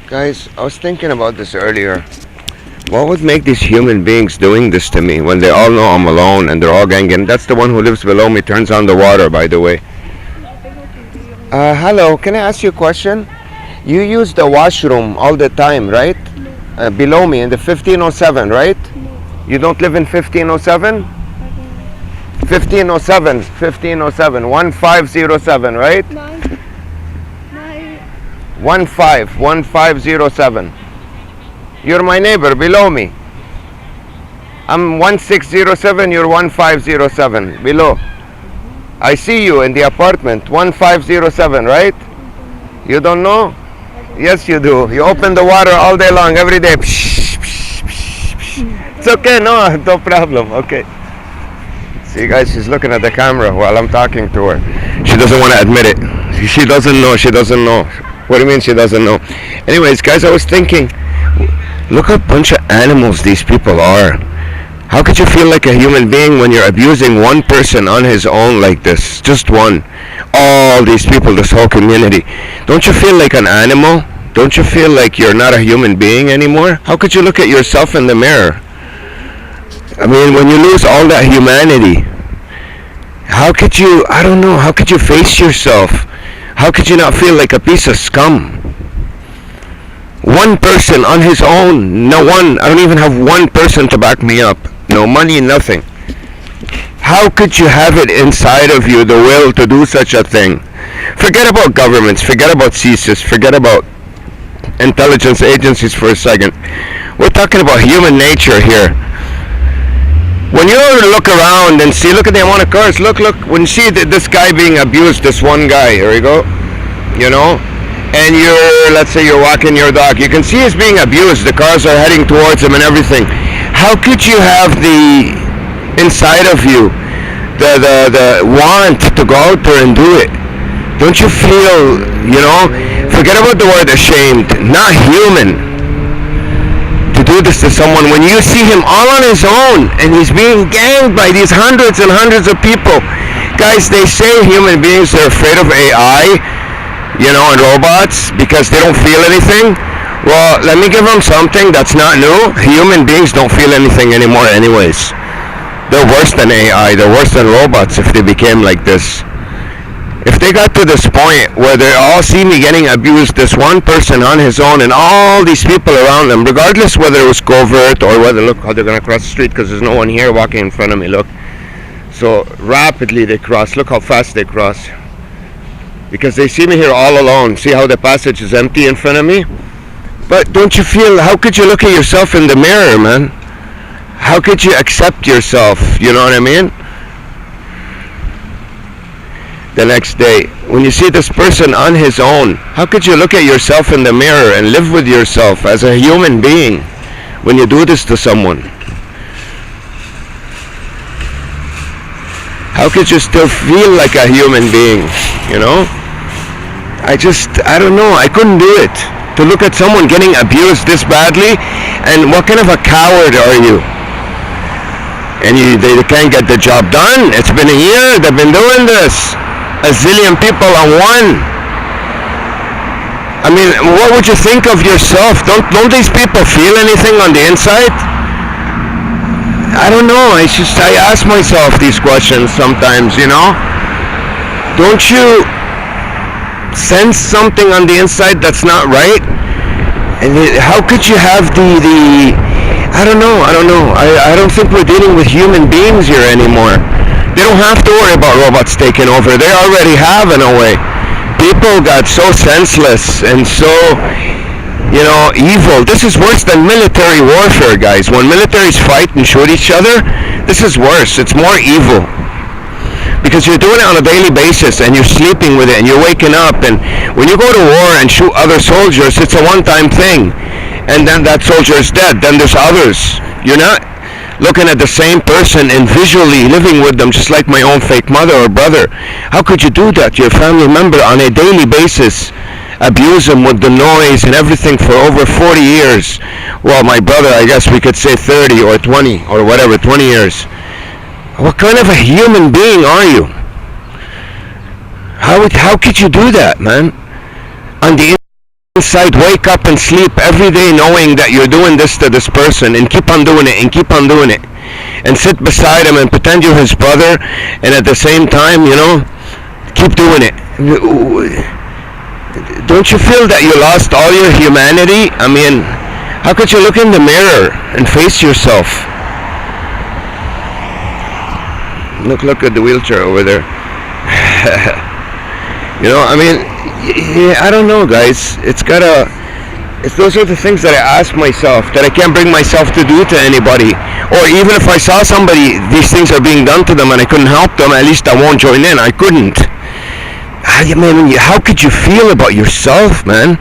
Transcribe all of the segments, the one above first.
Guys, I was thinking about this earlier. What would make these human beings doing this to me when they all know I'm alone and they're all ganging? That's the one who lives below me, turns on the water, by the way. Hello, can I ask you a question? You use the washroom all the time, right? Below me in the 1507, right? You don't live in 1507? 1507, 1507, 1507, right? 1507. You're my neighbor below me. I'm 1607, you're 1507 below. I see you in the apartment 1507, right? You don't know? Yes, you do. You open the water all day long, every day. It's okay, no problem. Okay. See, guys, she's looking at the camera while I'm talking to her. She doesn't want to admit it. She doesn't know. She doesn't know. What do you mean she doesn't know? Anyways, guys, I was thinking, look what a bunch of animals these people are. How could you feel like a human being when you're abusing one person on his own like this? Just one. All these people, this whole community. Don't you feel like an animal? Don't you feel like you're not a human being anymore? How could you look at yourself in the mirror? I mean, when you lose all that humanity, how could you, I don't know, how could you face yourself? How could you not feel like a piece of scum? One person on his own, no one, I don't even have one person to back me up. No money, nothing. How could you have it inside of you, the will to do such a thing? Forget about governments, forget about CSIS, forget about intelligence agencies for a second. We're talking about human nature here. When you look around and see, look at the amount of cars, look, when you see this guy being abused, this one guy, here we go, you know, and let's say you're walking your dog, you can see he's being abused, the cars are heading towards him and everything. How could you have the inside of you the want to go out there and do it? Don't you feel, you know, forget about the word ashamed, not human to do this to someone when you see him all on his own and he's being ganged by these hundreds and hundreds of people. Guys, they say human beings are afraid of AI, you know, and robots because they don't feel anything. Well, let me give them something that's not new. Human beings don't feel anything anymore anyways. They're worse than AI. They're worse than robots if they became like this. If they got to this point where they all see me getting abused, this one person on his own and all these people around them, regardless whether it was covert or whether, look how they're going to cross the street because there's no one here walking in front of me, look. So rapidly they cross. Look how fast they cross. Because they see me here all alone. See how the passage is empty in front of me? But don't you feel, how could you look at yourself in the mirror, man? How could you accept yourself? You know what I mean? The next day, when you see this person on his own, how could you look at yourself in the mirror and live with yourself as a human being when you do this to someone? How could you still feel like a human being, you know? I don't know, I couldn't do it. To look at someone getting abused this badly, and what kind of a coward are you? And they can't get the job done. It's been a year, they've been doing this. A zillion people on one. I mean, what would you think of yourself? Don't these people feel anything on the inside? I don't know. I ask myself these questions sometimes, you know? Don't you sense something on the inside that's not right? And how could you have I don't know. I don't think we're dealing with human beings here anymore. They don't have to worry about robots taking over. They already have in a way. People got so senseless and so, you know, evil. This is worse than military warfare, guys. When militaries fight and shoot each other, this is worse. It's more evil. Because you're doing it on a daily basis and you're sleeping with it and you're waking up, and when you go to war and shoot other soldiers, it's a one-time thing. And then that soldier is dead. Then there's others. You're not looking at the same person and visually living with them just like my own fake mother or brother. How could you do that to your family member on a daily basis? Abuse them with the noise and everything for over 40 years. Well, my brother, I guess we could say 30 or 20 or whatever, 20 years. What kind of a human being are you? How could you do that, man? On the inside, wake up and sleep every day knowing that you're doing this to this person, and keep on doing it and keep on doing it, and sit beside him and pretend you're his brother, and at the same time, keep doing it. Don't you feel that you lost all your humanity? I mean, how could you look in the mirror and face yourself? Look at the wheelchair over there. I mean, I don't know, guys. Those are the things that I ask myself that I can't bring myself to do to anybody. Or even if I saw somebody, these things are being done to them and I couldn't help them, at least I won't join in. I couldn't. Man, how could you feel about yourself, man?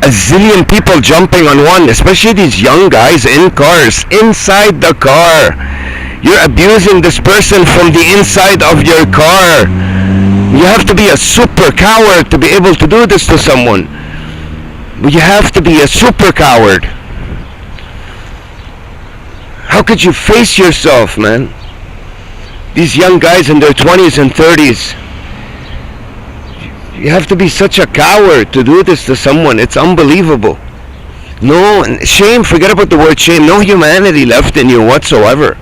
A zillion people jumping on one, especially these young guys in cars, inside the car. You're abusing this person from the inside of your car. You have to be a super coward to be able to do this to someone. You have to be a super coward. How could you face yourself, man? These young guys in their 20s and 30s. You have to be such a coward to do this to someone. It's unbelievable. No, shame, forget about the word shame. No humanity left in you whatsoever.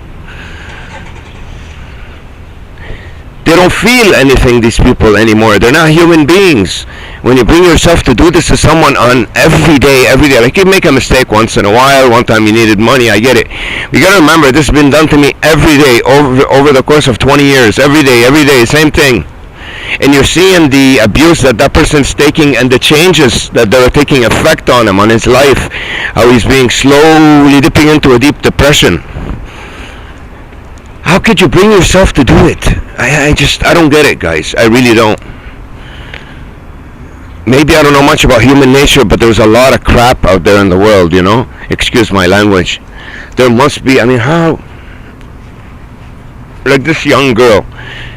They don't feel anything, these people, anymore. They're not human beings. When you bring yourself to do this to someone on every day, like you make a mistake once in a while, one time you needed money, I get it. You gotta remember, this has been done to me every day, over the course of 20 years, every day, same thing. And you're seeing the abuse that person's taking and the changes that are taking effect on him, on his life, how he's being slowly dipping into a deep depression. How could you bring yourself to do it? I don't get it, guys. I really don't. Maybe I don't know much about human nature, but there's a lot of crap out there in the world, Excuse my language. There must be, how? Like this young girl.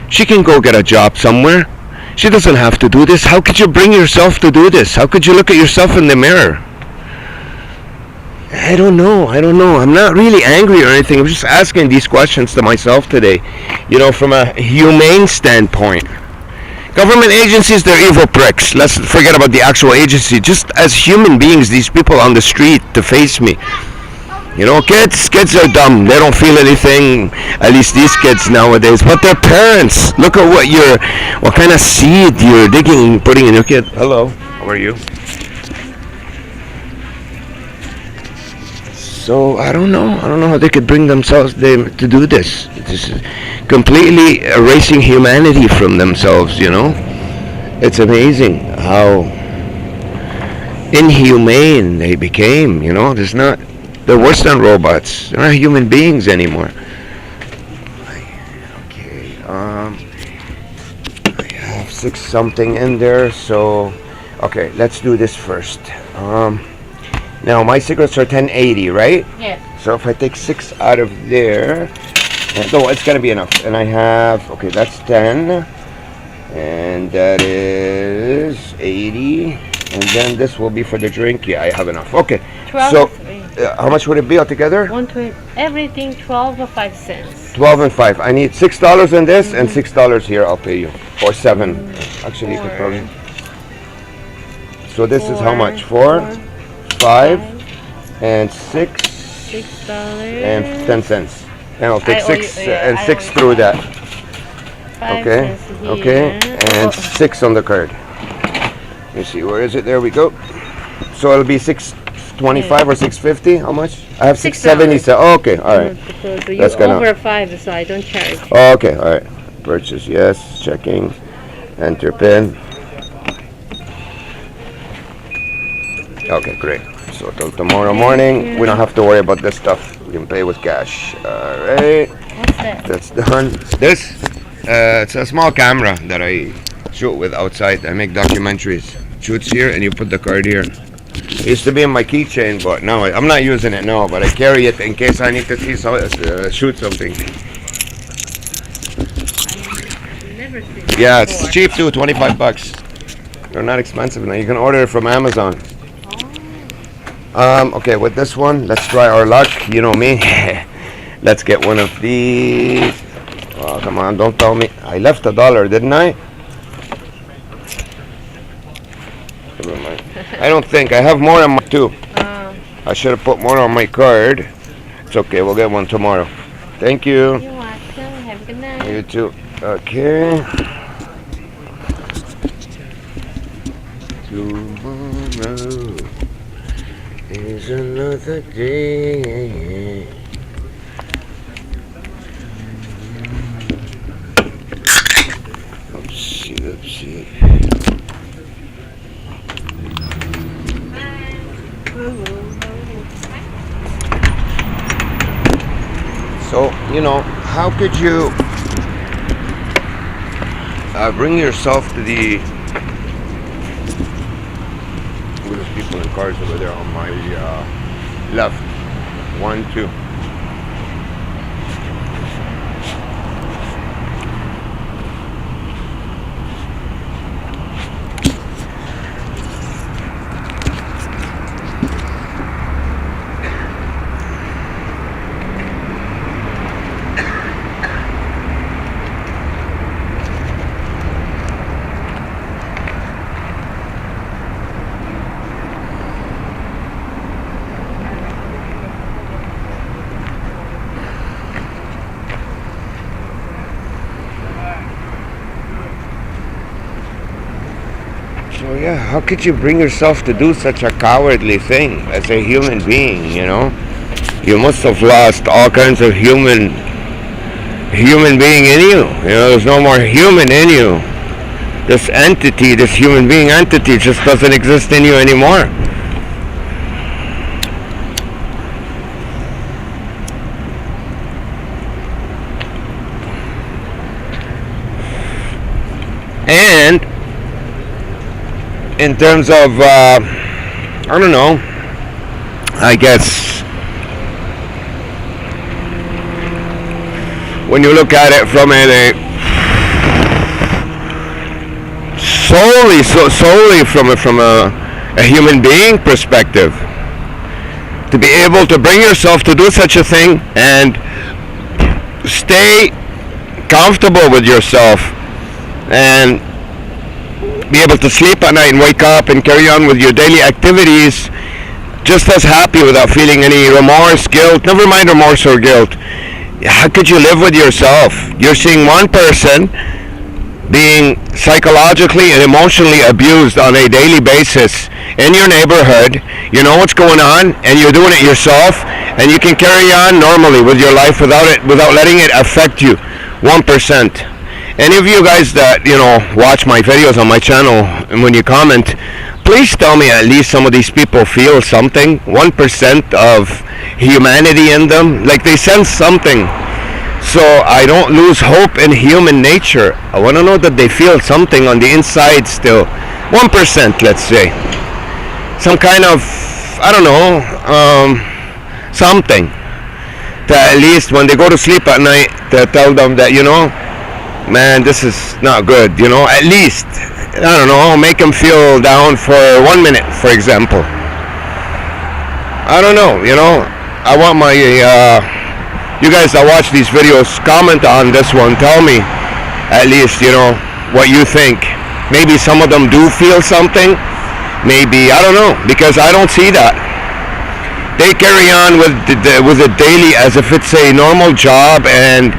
She can go get a job somewhere. She doesn't have to do this. How could you bring yourself to do this? How could you look at yourself in the mirror? I don't know. I'm not really angry or anything. I'm just asking these questions to myself today. From a humane standpoint. Government agencies, they're evil pricks. Let's forget about the actual agency. Just as human beings, these people on the street to face me. Kids are dumb. They don't feel anything. At least these kids nowadays. But their parents, look at what kind of seed you're digging, putting in your kid. Hello, how are you? So I don't know how they could bring themselves to do this. This is completely erasing humanity from themselves. It's amazing how inhumane they became. They're worse than robots. They're not human beings anymore. Okay, I have 6 something in there. So okay, let's do this first. Now my cigarettes are 1080, right? Yeah. So if I take 6 out of there, it's gonna be enough. And I have, okay, that's 10, and that is 80, and then this will be for the drink. Yeah, I have enough. Okay. 12. So how much would it be altogether? 120. Everything 12 or 5 cents. 12 and 5. I need $6 in this and $6 here. I'll pay you, or 7. Actually, you could probably. So this is how much? 4. 5 and 6 $6 and 10 cents, and I'll take 6 and 6 through that. 5 Okay, cents okay, here. and 6 on the card. Let me see, where is it? There we go. So it'll be 625 or 650. How much? I have 670. So okay, all right. So That's you're gonna over 5, so I don't charge. Okay, all right. Purchase, yes. Checking. Enter PIN. Okay, great. So till tomorrow morning, we don't have to worry about this stuff. We can pay with cash. All right. What's that? That's done. This, it's a small camera that I shoot with outside. I make documentaries. Shoots here, and you put the card here. It used to be in my keychain, but now I'm not using it now. But I carry it in case I need to see shoot something. I've never seen it Yeah, it's before. cheap too. $25. They're not expensive now. You can order it from Amazon. Okay, with this one, let's try our luck. You know me. Let's get one of these. Oh, come on, don't tell me. I left $1, didn't I? Never mind. I don't think. I have more on my too. Oh, I should have put more on my card. It's okay. We'll get one tomorrow. Thank you. you're welcome. Have a good night. You too. Okay. Tomorrow is another day. Let's see, let's see. So, you know, how could you bring yourself to the... There's people in cars over there on my left. 1, 2. So yeah, how could you bring yourself to do such a cowardly thing as a human being, you know? You must have lost all kinds of human being in you. You know, there's no more human in you. This entity, this human being entity just doesn't exist in you anymore. And in terms of, I don't know, I guess when you look at it from a solely from a human being perspective, to be able to bring yourself to do such a thing and stay comfortable with yourself and be able to sleep at night and wake up and carry on with your daily activities just as happy without feeling any remorse, guilt, never mind remorse or guilt. How could you live with yourself? You're seeing one person being psychologically and emotionally abused on a daily basis in your neighborhood. You know what's going on and you're doing it yourself, and you can carry on normally with your life without letting it affect you 1%. Any of you guys that, you know, watch my videos on my channel, and when you comment, please tell me at least some of these people feel something, 1% of humanity in them, like they sense something. So I don't lose hope in human nature. I want to know that they feel something on the inside still. 1%, let's say. Some kind of, I don't know, something. That at least when they go to sleep at night, to tell them that, you know, man, this is not good, you know, at least, I don't know, make them feel down for 1 minute, for example. I don't know, you know, I want my, you guys that watch these videos, comment on this one, tell me, at least, you know, what you think. Maybe some of them do feel something, maybe, I don't know, because I don't see that. They carry on with it daily as if it's a normal job and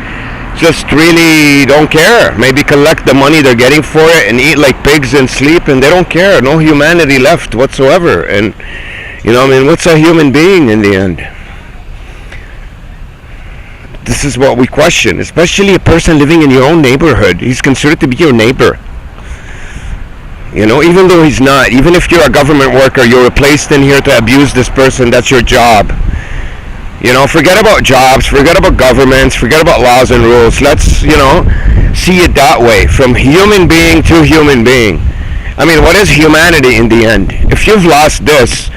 just really don't care. Maybe collect the money they're getting for it and eat like pigs and sleep, and they don't care. No humanity left whatsoever. And you know, I mean, what's a human being in the end? This is what we question, especially a person living in your own neighborhood. He's considered to be your neighbor. You know, even though he's not, even if you're a government worker, you're placed in here to abuse this person, that's your job. You know, forget about jobs, forget about governments, forget about laws and rules. Let's, you know, see it that way, from human being to human being. I mean, what is humanity in the end? If you've lost this,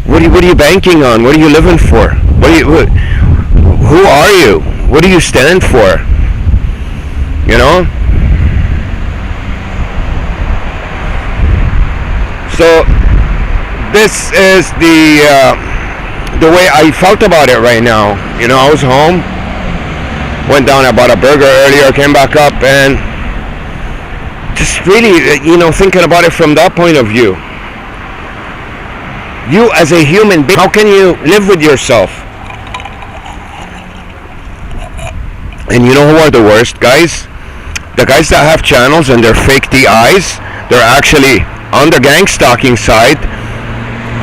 what are you banking on? What are you living for? Who are you? What do you stand for? You know? So this is the way I felt about it right now. You know, I was home, went down, I bought a burger earlier, came back up, and just really, you know, thinking about it from that point of view. You as a human being, how can you live with yourself? And you know who are the worst guys? The guys that have channels and they're fake DIs, they're actually on the gang stalking side,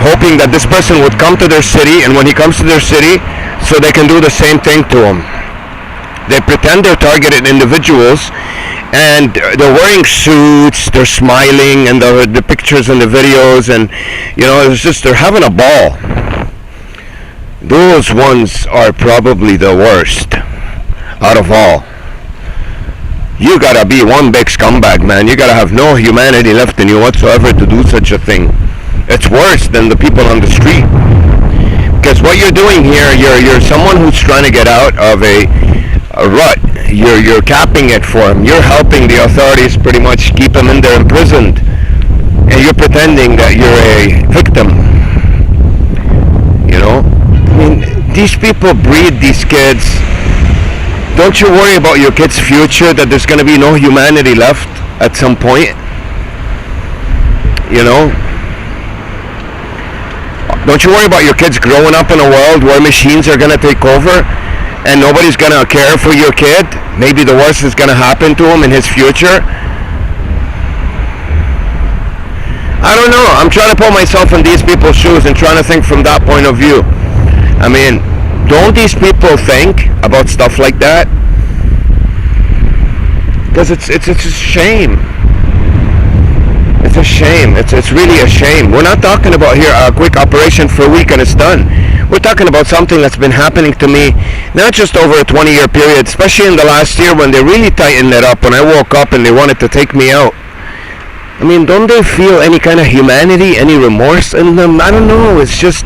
hoping that this person would come to their city, and when he comes to their city, so they can do the same thing to him. They pretend they're targeted individuals, and they're wearing suits, they're smiling, and the pictures and the videos, and you know, it's just they're having a ball. Those ones are probably the worst out of all. You gotta be one big scumbag, man. You gotta have no humanity left in you whatsoever to do such a thing. It's worse than the people on the street. Because what you're doing here, you're someone who's trying to get out of a rut. You're capping it for him. You're helping the authorities pretty much keep him in there imprisoned. And you're pretending that you're a victim. You know? I mean, these people breed these kids. Don't you worry about your kid's future, that there's going to be no humanity left at some point? You know? Don't you worry about your kids growing up in a world where machines are going to take over and nobody's going to care for your kid? Maybe the worst is going to happen to him in his future. I don't know. I'm trying to put myself in these people's shoes and trying to think from that point of view. I mean, don't these people think about stuff like that? Because it's a shame. It's a shame. It's really a shame. We're not talking about here a quick operation for a week and it's done. We're talking about something that's been happening to me not just over a 20-year period, especially in the last year when they really tightened it up, when I woke up and they wanted to take me out. I mean, don't they feel any kind of humanity, any remorse in them? I don't know. It's just,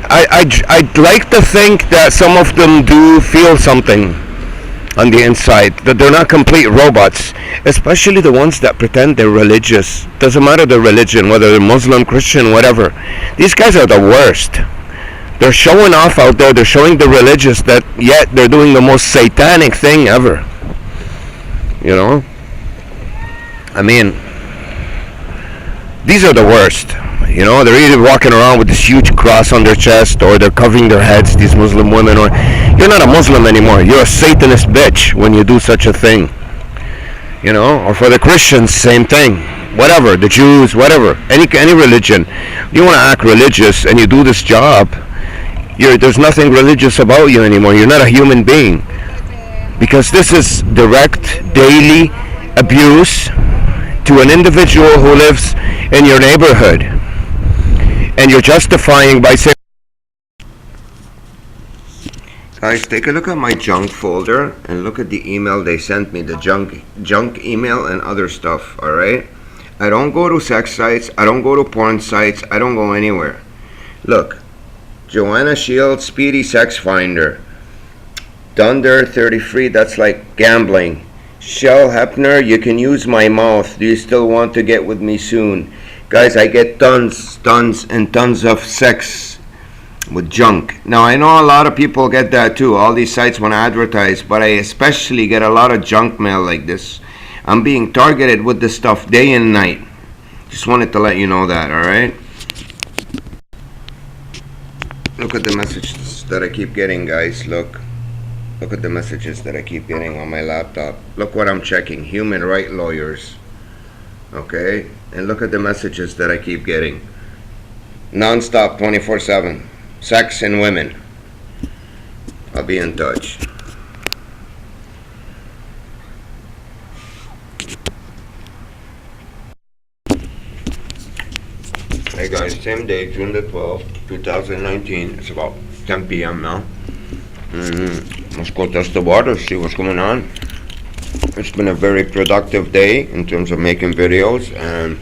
I'd like to think that some of them do feel something on the inside, that they're not complete robots, especially the ones that pretend they're religious. Doesn't matter the religion, whether they're Muslim, Christian, whatever. These guys are the worst. They're showing off out there, they're showing the religious that yet they're doing the most satanic thing ever. You know? I mean, these are the worst. You know, they're either walking around with this huge cross on their chest, or they're covering their heads, these Muslim women, or you're not a Muslim anymore. You're a Satanist bitch when you do such a thing. You know, or for the Christians, same thing. Whatever, the Jews, whatever, any religion. You want to act religious and you do this job, there's nothing religious about you anymore. You're not a human being. Because this is direct, daily abuse to an individual who lives in your neighborhood. And you're justifying by saying, guys, take a look at my junk folder and look at the email they sent me, the junk email and other stuff, alright? I don't go to sex sites, I don't go to porn sites, I don't go anywhere. Look, Joanna Shields, Speedy Sex Finder. Dunder 33, that's like gambling. Shell Hepner, you can use my mouth. Do you still want to get with me soon? Guys, I get tons and tons of sex with junk. Now, I know a lot of people get that too. All these sites want to advertise, but I especially get a lot of junk mail like this. I'm being targeted with this stuff day and night. Just wanted to let you know that, alright? Look at the messages that I keep getting, guys. Look at the messages that I keep getting on my laptop. Look what I'm checking. Human rights lawyers. Okay? And look at the messages that I keep getting. Non-stop, 24/7. Sex and women. I'll be in touch. Hey guys, same day, June the 12th, 2019. It's about 10 p.m. now. Let's go test the water, see what's going on. It's been a very productive day in terms of making videos, and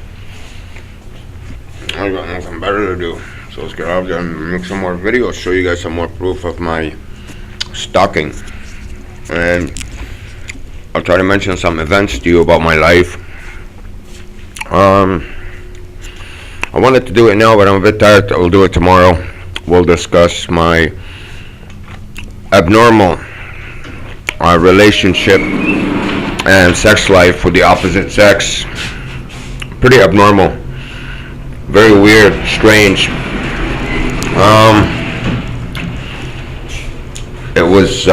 I got nothing better to do. So let's get out there and make some more videos, show you guys some more proof of my stalking. And I'll try to mention some events to you about my life. I wanted to do it now, but I'm a bit tired. I'll do it tomorrow. We'll discuss my abnormal relationship and sex life with the opposite sex. Pretty abnormal, very weird, strange. It was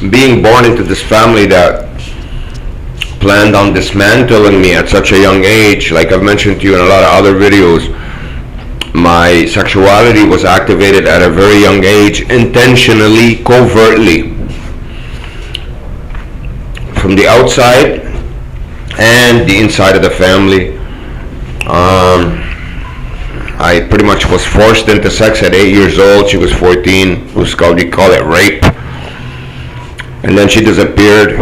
being born into this family that planned on dismantling me at such a young age. Like I've mentioned to you in a lot of other videos, my sexuality was activated at a very young age, intentionally, covertly, from the outside and the inside of the family. I pretty much was forced into sex at 8 years old. She was 14. It was called, we call it rape. And then she disappeared,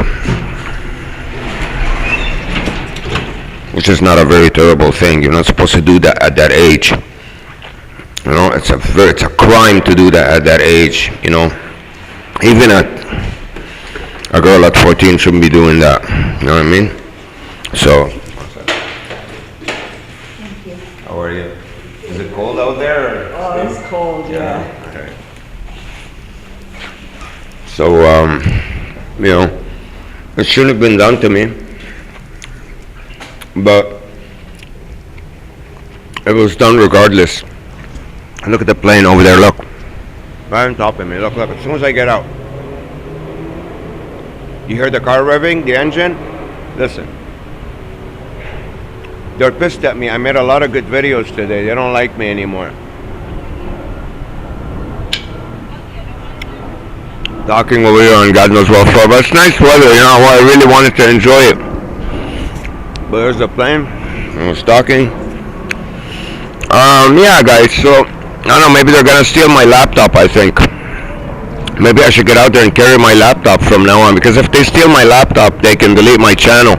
which is not a very terrible thing. You're not supposed to do that at that age. You know, it's a crime to do that at that age. You know, even a girl at 14 shouldn't be doing that. You know what I mean? So. How are you? Is it cold out there? Oh, it's cold, yeah. Okay. So, you know, it shouldn't have been done to me, but it was done regardless. Look at the plane over there, look. Right on top of me, look, as soon as I get out. You hear the car revving, the engine? Listen. They're pissed at me. I made a lot of good videos today. They don't like me anymore. Docking over here on God knows what for, but it's nice weather, you know. I really wanted to enjoy it. But there's the plane. I was docking. Yeah, guys. So I don't know. Maybe they're gonna steal my laptop. I think. Maybe I should get out there and carry my laptop from now on, because if they steal my laptop, they can delete my channel.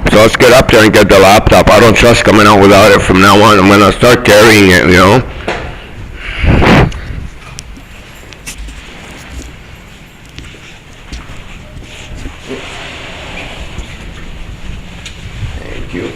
So let's get up there and get the laptop. I don't trust coming out without it from now on. I'm gonna start carrying it, you know. Thank you.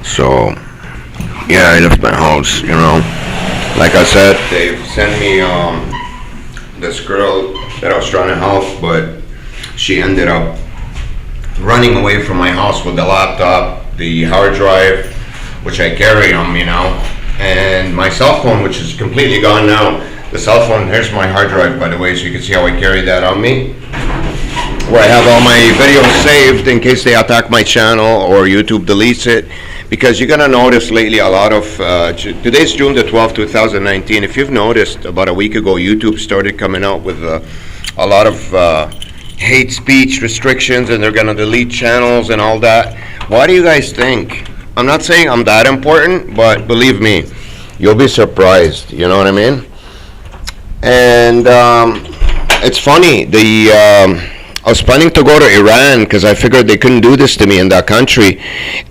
So, yeah, I left my house, you know. Like I said, they sent me this girl that I was trying to help, but she ended up running away from my house with the laptop, the hard drive, which I carry on me now, and my cell phone, which is completely gone now. The cell phone, here's my hard drive, by the way, so you can see how I carry that on me, where I have all my videos saved in case they attack my channel or YouTube deletes it. Because you're gonna notice lately a lot of, today's June the 12th, 2019. If you've noticed, about a week ago, YouTube started coming out with a lot of hate speech restrictions, and they're gonna delete channels and all that. Why do you guys think? I'm not saying I'm that important, but believe me, you'll be surprised, you know what I mean? And it's funny, I was planning to go to Iran because I figured they couldn't do this to me in that country.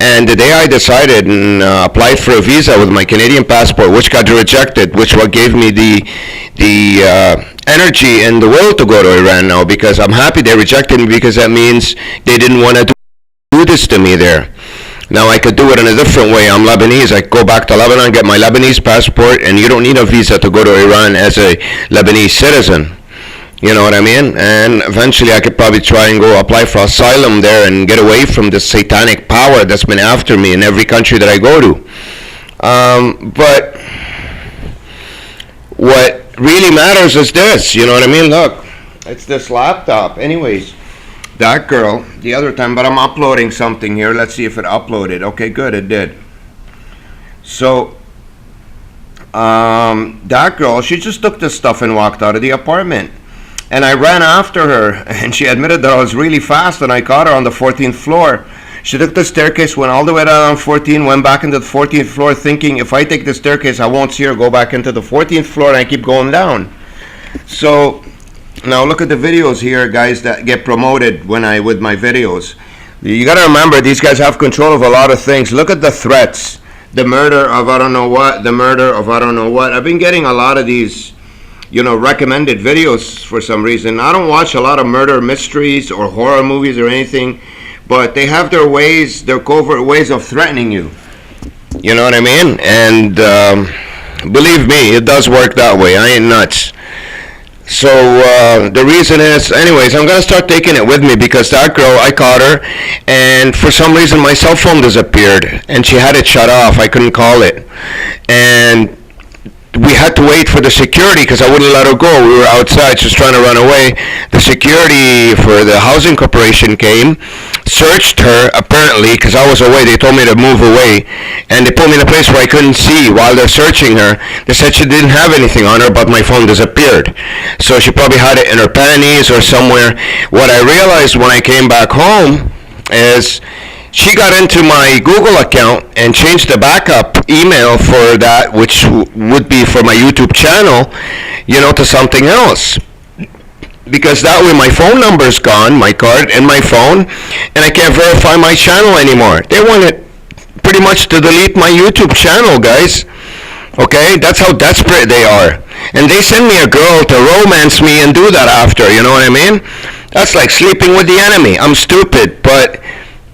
And the day I decided and applied for a visa with my Canadian passport, which got rejected, which what gave me the energy and the will to go to Iran now, because I'm happy they rejected me, because that means they didn't want to do this to me there. Now I could do it in a different way. I'm Lebanese. I could go back to Lebanon, get my Lebanese passport, and you don't need a visa to go to Iran as a Lebanese citizen. You know what I mean? And eventually I could probably try and go apply for asylum there and get away from this satanic power that's been after me in every country that I go to. But what really matters is this, you know what I mean? Look, it's this laptop. Anyways, that girl, the other time, but I'm uploading something here. Let's see if it uploaded. Okay, good, it did. So, that girl, she just took this stuff and walked out of the apartment. And I ran after her, and she admitted that I was really fast, and I caught her on the 14th floor. She took the staircase, went all the way down on 14, went back into the 14th floor, thinking if I take the staircase, I won't see her go back into the 14th floor, and I keep going down. So now look at the videos here, guys, that get promoted with my videos. You got to remember, these guys have control of a lot of things. Look at the threats. The murder of I don't know what, the murder of I don't know what. I've been getting a lot of these, recommended videos for some reason. I don't watch a lot of murder mysteries or horror movies or anything, but they have their ways, their covert ways of threatening you. You know what I mean? And believe me, it does work that way. I ain't nuts. So the reason is, anyways, I'm gonna start taking it with me because that girl, I caught her, and for some reason my cell phone disappeared, and she had it shut off. I couldn't call it, and we had to wait for the security because I wouldn't let her go. We were outside just trying to run away. The security for the housing corporation came, searched her apparently because I was away. They told me to move away, and they put me in a place where I couldn't see while they're searching her. They said she didn't have anything on her, but my phone disappeared. So she probably had it in her panties or somewhere. What I realized when I came back home is she got into my Google account and changed the backup email for that, which would be for my YouTube channel, to something else. Because that way my phone number's gone, my card and my phone, and I can't verify my channel anymore. They wanted pretty much to delete my YouTube channel, guys. Okay, that's how desperate they are. And they send me a girl to romance me and do that after, you know what I mean? That's like sleeping with the enemy. I'm stupid, but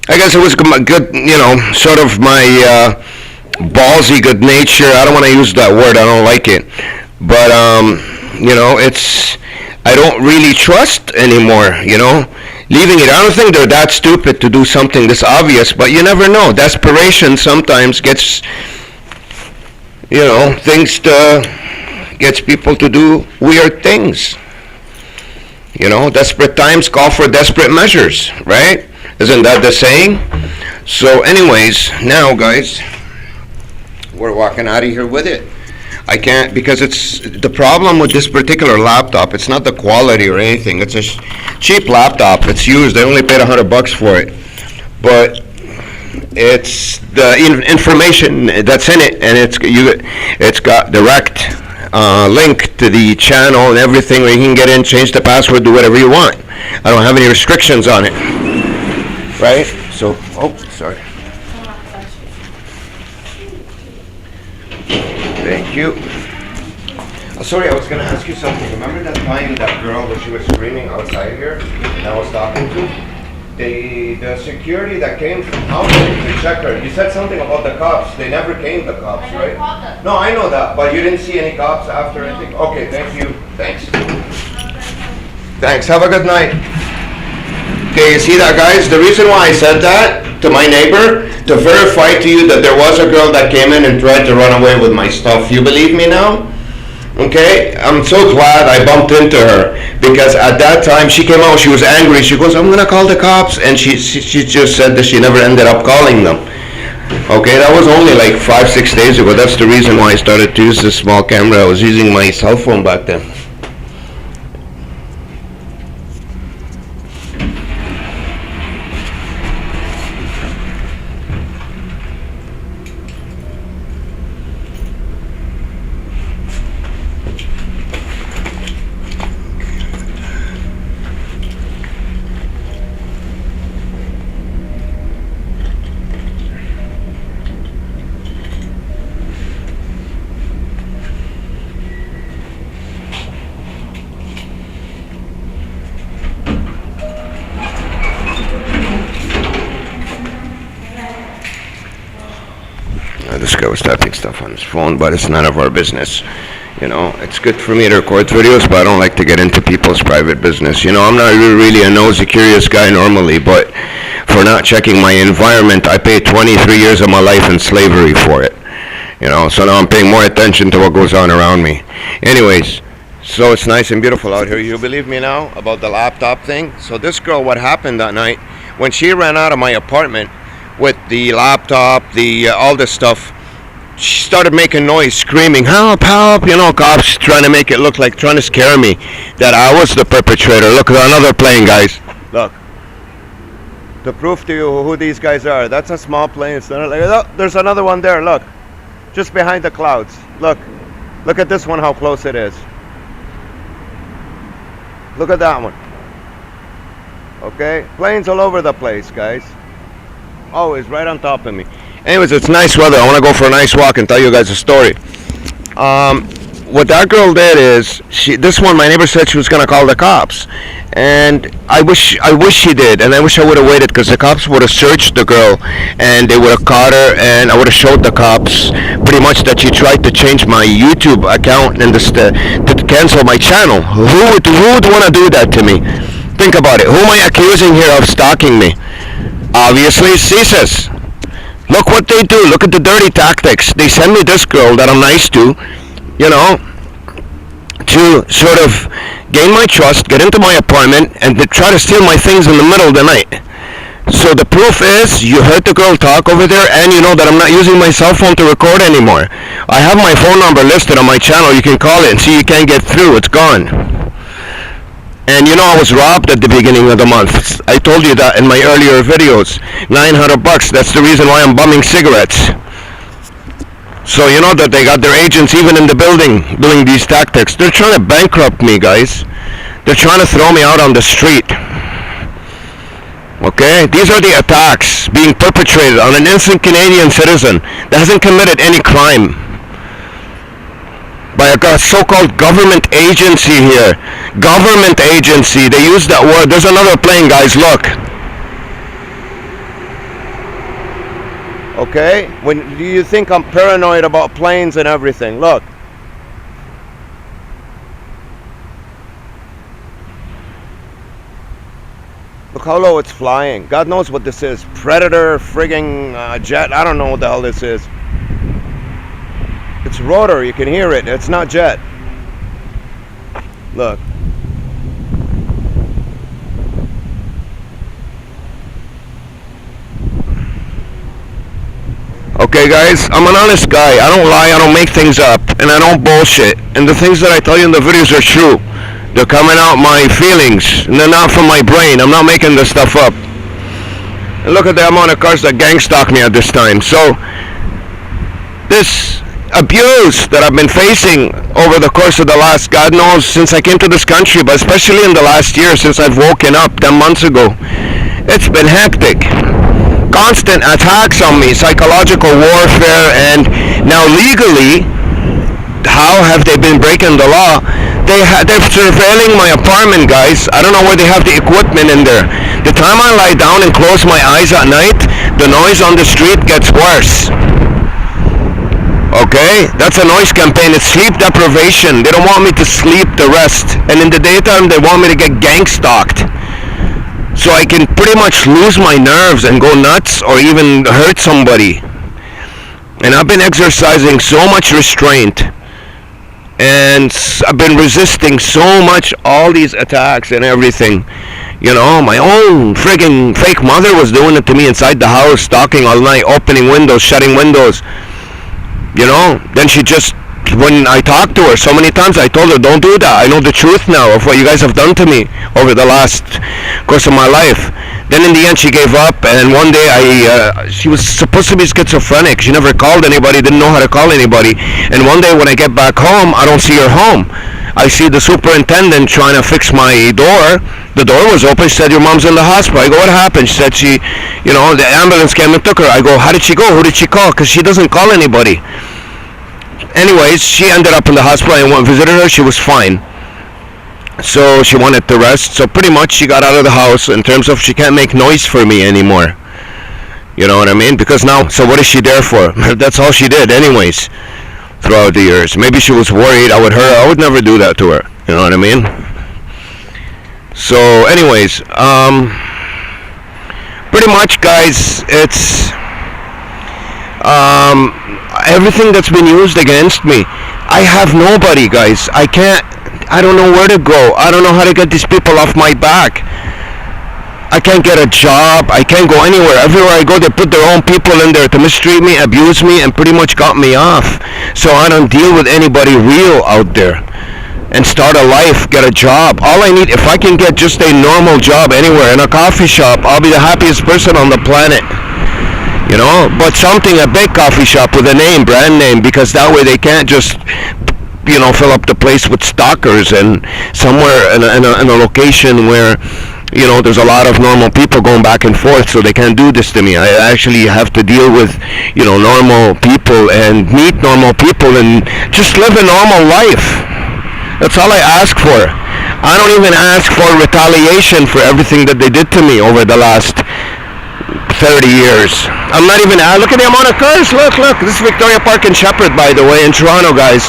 I guess it was good, sort of my ballsy good nature. I don't want to use that word. I don't like it. But, I don't really trust anymore, leaving it. I don't think they're that stupid to do something this obvious, but you never know. Desperation sometimes gets, gets people to do weird things. Desperate times call for desperate measures, right? Isn't that the saying? So anyways, now guys, we're walking out of here with it. I can't, because it's the problem with this particular laptop. It's not the quality or anything. It's a cheap laptop. It's used. I only paid $100 for it, but it's the information that's in it, and it's got direct link to the channel and everything where you can get in, change the password, do whatever you want. I don't have any restrictions on it. Right? So, sorry. Thank you. Sorry, I was going to ask you something. Remember that time that girl that she was screaming outside here and I was talking to? The security that came from housing to check her, you said something about the cops. They never came, the cops, right? No, I know that, but you didn't see any cops after anything? Okay, thank you. Thanks. Thanks. Have a good night. Okay, you see that, guys? The reason why I said that to my neighbor, to verify to you that there was a girl that came in and tried to run away with my stuff. You believe me now? Okay? I'm so glad I bumped into her, because at that time she came out, she was angry. She goes, I'm going to call the cops. And she just said that she never ended up calling them. Okay, that was only like 5-6 days ago. That's the reason why I started to use this small camera. I was using my cell phone back then. This guy was typing stuff on his phone, but it's none of our business. It's good for me to record videos, but I don't like to get into people's private business. I'm not really a nosy, curious guy normally, but for not checking my environment, I paid 23 years of my life in slavery for it. So now I'm paying more attention to what goes on around me. Anyways, so it's nice and beautiful out here. You believe me now about the laptop thing? So this girl, what happened that night, when she ran out of my apartment with the laptop, all this stuff, she started making noise, screaming, help, help, cops trying to make it look like, trying to scare me that I was the perpetrator. Look, another plane, guys. Look. to prove to you who these guys are. That's a small plane. It's not like, oh, there's another one there. Look, just behind the clouds. Look at this one. How close it is. Look at that one. Okay, planes all over the place, guys. Always right on top of me. Anyways, it's nice weather. I want to go for a nice walk and tell you guys a story. What that girl did is, my neighbor said she was going to call the cops. And I wish she did, and I wish I would have waited, because the cops would have searched the girl, and they would have caught her, and I would have showed the cops pretty much that she tried to change my YouTube account and to cancel my channel. Who would want to do that to me? Think about it. Who am I accusing here of stalking me? Obviously, CSIS. Look what they do. Look at the dirty tactics. They send me this girl that I'm nice to, to sort of gain my trust, get into my apartment, and to try to steal my things in the middle of the night. So the proof is, you heard the girl talk over there, and you know that I'm not using my cell phone to record anymore. I have my phone number listed on my channel. You can call it and see you can't get through. It's gone. And I was robbed at the beginning of the month. I told you that in my earlier videos. $900. That's the reason why I'm bumming cigarettes. So you know that they got their agents even in the building doing these tactics. They're trying to bankrupt me, guys. They're trying to throw me out on the street. Okay? These are the attacks being perpetrated on an innocent Canadian citizen that hasn't committed any crime. By a so-called government agency here. Government agency. They use that word. There's another plane, guys. Look. Okay? When do you think I'm paranoid about planes and everything? Look. Look how low it's flying. God knows what this is. Predator, frigging jet. I don't know what the hell this is. It's rotor, you can hear it. It's not jet. Look. Okay, guys, I'm an honest guy. I don't lie, I don't make things up, and I don't bullshit. And the things that I tell you in the videos are true. They're coming out my feelings, and they're not from my brain. I'm not making this stuff up. And look at the amount of cars that gang stalk me at this time. So, this abuse that I've been facing over the course of the last, God knows, since I came to this country, but especially in the last year since I've woken up 10 months ago, it's been hectic. Constant attacks on me, psychological warfare, and now legally, how have they been breaking the law? They're surveilling my apartment, guys. I don't know where they have the equipment in there. The time I lie down and close my eyes at night, the noise on the street gets worse. Okay, that's a noise campaign. It's sleep deprivation. They don't want me to sleep the rest. And in the daytime, they want me to get gang stalked. So I can pretty much lose my nerves and go nuts or even hurt somebody. And I've been exercising so much restraint. And I've been resisting so much all these attacks and everything. My own friggin' fake mother was doing it to me inside the house, stalking all night, opening windows, shutting windows. Then she just, when I talked to her so many times, I told her, don't do that. I know the truth now of what you guys have done to me over the last course of my life. Then in the end, she gave up, and one day she was supposed to be schizophrenic. She never called anybody, didn't know how to call anybody. And one day when I get back home, I don't see her home. I see the superintendent trying to fix my door. The door was open. She said, your mom's in the hospital. I go, what happened? She said the ambulance came and took her. I go, how did she go? Who did she call? Because she doesn't call anybody. Anyways, she ended up in the hospital. I went and visited her. She was fine. So she wanted to rest. So pretty much she got out of the house in terms of she can't make noise for me anymore. You know what I mean? Because now, so what is she there for? That's all she did anyways throughout the years. Maybe she was worried I would hurt her. I would never do that to her. You know what I mean? So anyways, pretty much, guys, it's everything that's been used against me. I have nobody, guys. I don't know where to go. I don't know how to get these people off my back. I can't get a job. I can't go anywhere. Everywhere I go, they put their own people in there to mistreat me, abuse me, and pretty much got me off. So I don't deal with anybody real out there. and start a life, get a job. All I need, if I can get just a normal job anywhere, in a coffee shop, I'll be the happiest person on the planet. You know, but something, a big coffee shop with a name, brand name, because that way they can't just, you know, fill up the place with stalkers, and somewhere in a location where, you know, there's a lot of normal people going back and forth, so they can't do this to me. I actually have to deal with, you know, normal people and meet normal people and just live a normal life. That's all I ask for. I don't even ask for retaliation for everything that they did to me over the last 30 years. I'm not even, look at the amount of cars, look, this is Victoria Park in Shepherd, by the way, in Toronto, guys.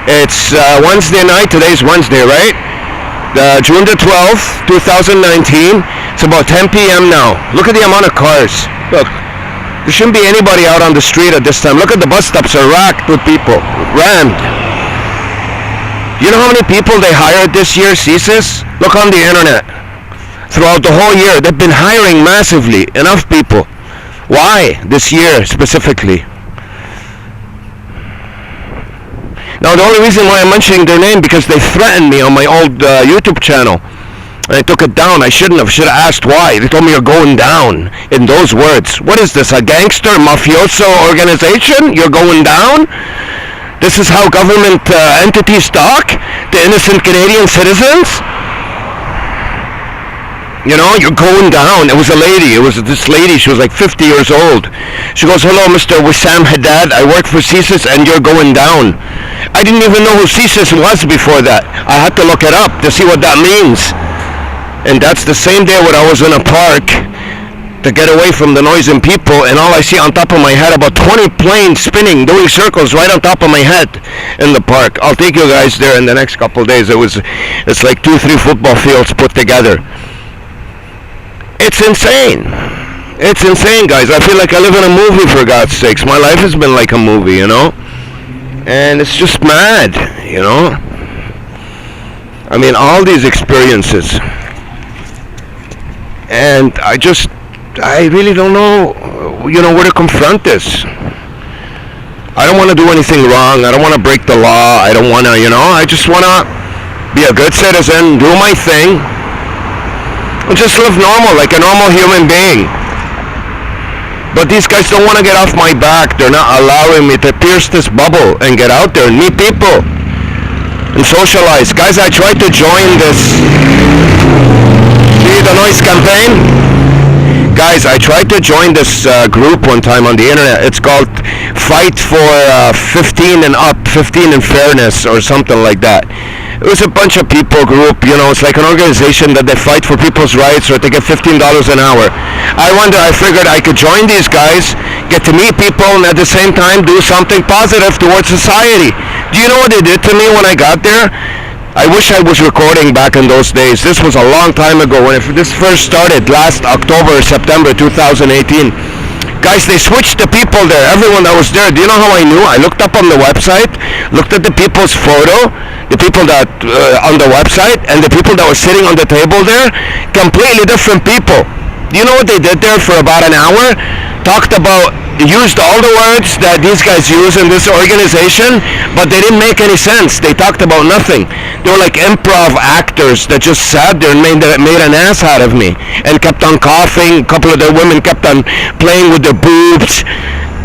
It's Wednesday night, today's Wednesday, right? June the 12th, 2019, it's about 10 p.m. now. Look at the amount of cars. Look, there shouldn't be anybody out on the street at this time. Look at the bus stops are racked with people, rammed. You know how many people they hired this year, CSIS? Look on the internet. Throughout the whole year, they've been hiring massively, enough people. Why this year specifically? Now, the only reason why I'm mentioning their name, because they threatened me on my old YouTube channel. And I took it down. I should have asked why. They told me you're going down, in those words. What is this, a gangster, mafioso organization? You're going down? This is how government entities talk to innocent Canadian citizens? You know, you're going down. It was a lady. It was this lady. She was like 50 years old. She goes, hello, Mr. Wissam Haddad. I work for CSIS and you're going down. I didn't even know who CSIS was before that. I had to look it up to see what that means. And that's the same day when I was in a park to get away from the noise and people, and all I see on top of my head, about 20 planes spinning, doing circles right on top of my head in the park. I'll take you guys there in the next couple of days. It's like 2-3 football fields put together. It's insane. It's insane, guys. I feel like I live in a movie, for God's sakes. My life has been like a movie, you know? And it's just mad, you know? I mean, all these experiences. And I really don't know, you know, where to confront this. I don't want to do anything wrong. I don't want to break the law. I don't want to, you know, I just want to be a good citizen, do my thing, and just live normal, like a normal human being. But these guys don't want to get off my back. They're not allowing me to pierce this bubble and get out there and meet people and socialize. Guys, I tried to join this, see the noise campaign? Guys, I tried to join this group one time on the internet. It's called Fight for 15 and Up, 15 and Fairness, or something like that. It was a bunch of people group, you know, it's like an organization that they fight for people's rights or to get $15 an hour. I figured I could join these guys, get to meet people, and at the same time do something positive towards society. Do you know what they did to me when I got there? I wish I was recording back in those days. This was a long time ago when this first started, last October, September 2018. Guys, they switched the people there, everyone that was there. Do you know how I knew? I looked up on the website, looked at the people's photo, the people that on the website, and the people that were sitting on the table there, completely different people. Do you know what they did there for about an hour? Used all the words that these guys use in this organization, but they didn't make any sense. They talked about nothing. They were like improv actors that just sat there and made an ass out of me and kept on coughing. A couple of the women kept on playing with their boobs.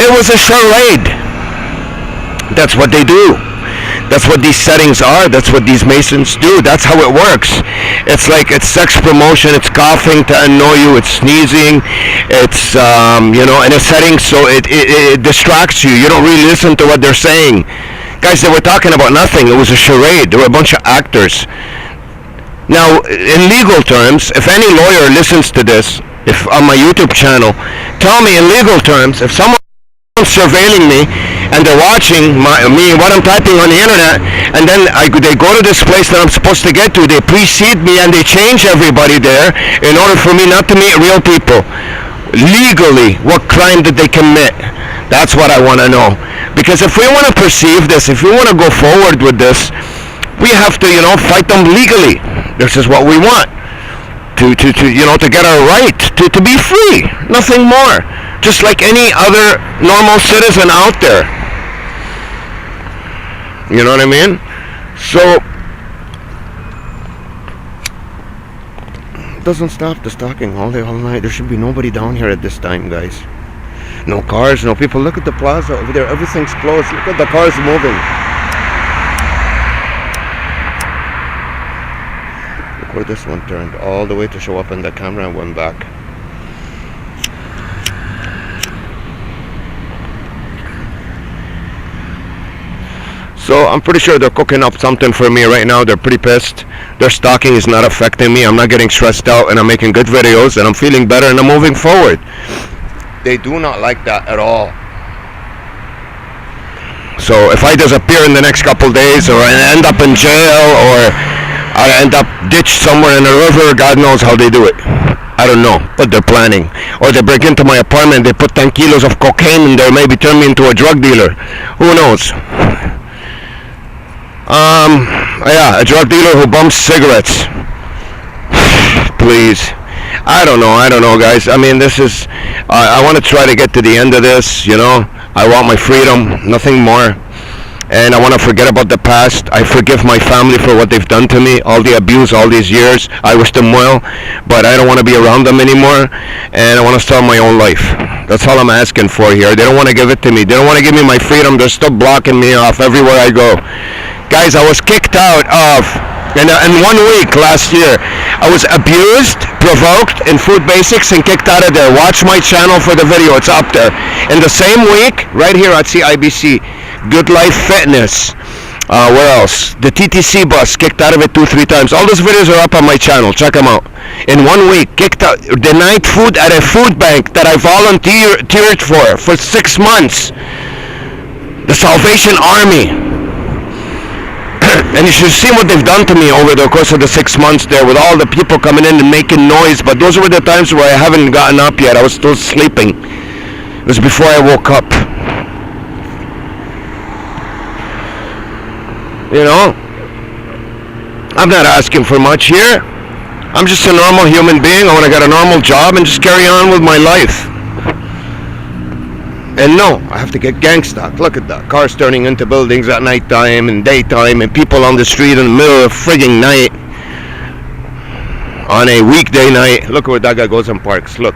It was a charade. That's what they do. That's what these settings are. That's what these Masons do. That's how it works. It's like it's sex promotion. It's coughing to annoy you. It's sneezing. It's you know, in a setting so it distracts you. You don't really listen to what they're saying. Guys, they were talking about nothing. It was a charade. There were a bunch of actors. Now, in legal terms, if any lawyer listens to this, if on my YouTube channel, tell me in legal terms, if someone surveilling me and they're watching me, what I'm typing on the internet, and then they go to this place that I'm supposed to get to, they precede me and they change everybody there in order for me not to meet real people. Legally, what crime did they commit? That's what I want to know. Because if we want to perceive this, if we want to go forward with this, we have to, you know, fight them legally. This is what we want. To you know, to get our right to be free, nothing more, just like any other normal citizen out there. You know what I mean? So doesn't stop the stalking all day, all night. There should be nobody down here at this time, guys. No cars, no people. Look at the plaza over there. Everything's closed. Look at the cars moving. Look where this one turned all the way to show up in the camera and went back. So I'm pretty sure they're cooking up something for me right now. They're pretty pissed. Their stalking is not affecting me. I'm not getting stressed out, and I'm making good videos, and I'm feeling better, and I'm moving forward. They do not like that at all. So if I disappear in the next couple days, or I end up in jail, or I end up ditched somewhere in a river, God knows how they do it. I don't know, but they're planning. Or they break into my apartment, they put 10 kilos of cocaine in there, maybe turn me into a drug dealer. Who knows? Yeah, a drug dealer who bumps cigarettes. Please. I don't know, guys. I mean, this is, I want to try to get to the end of this, you know. I want my freedom, nothing more. And I want to forget about the past. I forgive my family for what they've done to me, all the abuse, all these years. I wish them well, but I don't want to be around them anymore, and I want to start my own life. That's all I'm asking for here. They don't want to give it to me. They don't want to give me my freedom. They're still blocking me off everywhere I go. Guys, I was kicked out of, in 1 week last year, I was abused, provoked in Food Basics, and kicked out of there. Watch my channel for the video. It's up there. In the same week, right here at CIBC, Good Life Fitness. Where else? The TTC bus, kicked out of it 2-3 times. All those videos are up on my channel. Check them out. In 1 week, kicked out, denied food at a food bank that I volunteered for 6 months. The Salvation Army. And you should see what they've done to me over the course of the 6 months there, with all the people coming in and making noise. But those were the times where I haven't gotten up yet. I was still sleeping. It was before I woke up. You know, I'm not asking for much here. I'm just a normal human being. I want to get a normal job and just carry on with my life. And no, I have to get gang stalked. Look at that. Cars turning into buildings at night time and daytime, and people on the street in the middle of frigging night on a weekday night. Look where that guy goes and parks. Look.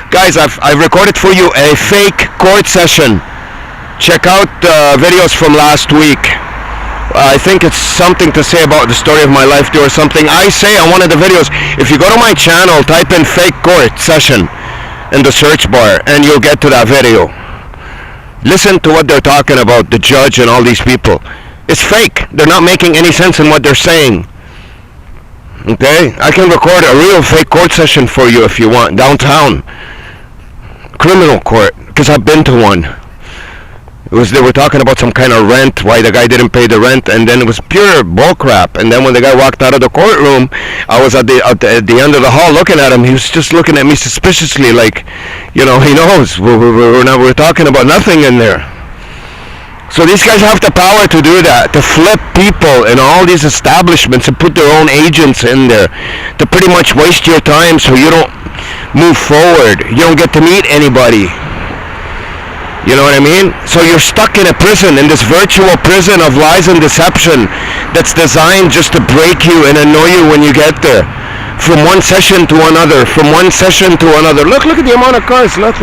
Guys, I've recorded for you a fake court session. Check out the videos from last week. I think it's something to say about the story of my life there, or something I say on one of the videos. If you go to my channel, type in fake court session in the search bar, and you'll get to that video. Listen to what they're talking about, the judge and all these people. It's fake. They're not making any sense in what they're saying. Okay? I can record a real fake court session for you if you want, downtown. Criminal court, because I've been to one. They were talking about some kind of rent, why the guy didn't pay the rent, and then it was pure bullcrap. And then when the guy walked out of the courtroom, I was at the end of the hall looking at him. He was just looking at me suspiciously, like, you know, he knows we're talking about nothing in there. So these guys have the power to do that, to flip people in all these establishments and put their own agents in there, to pretty much waste your time so you don't move forward. You don't get to meet anybody. You know what I mean? So you're stuck in a prison, in this virtual prison of lies and deception that's designed just to break you and annoy you when you get there. From one session to another, from one session to another. Look at the amount of cars. Look.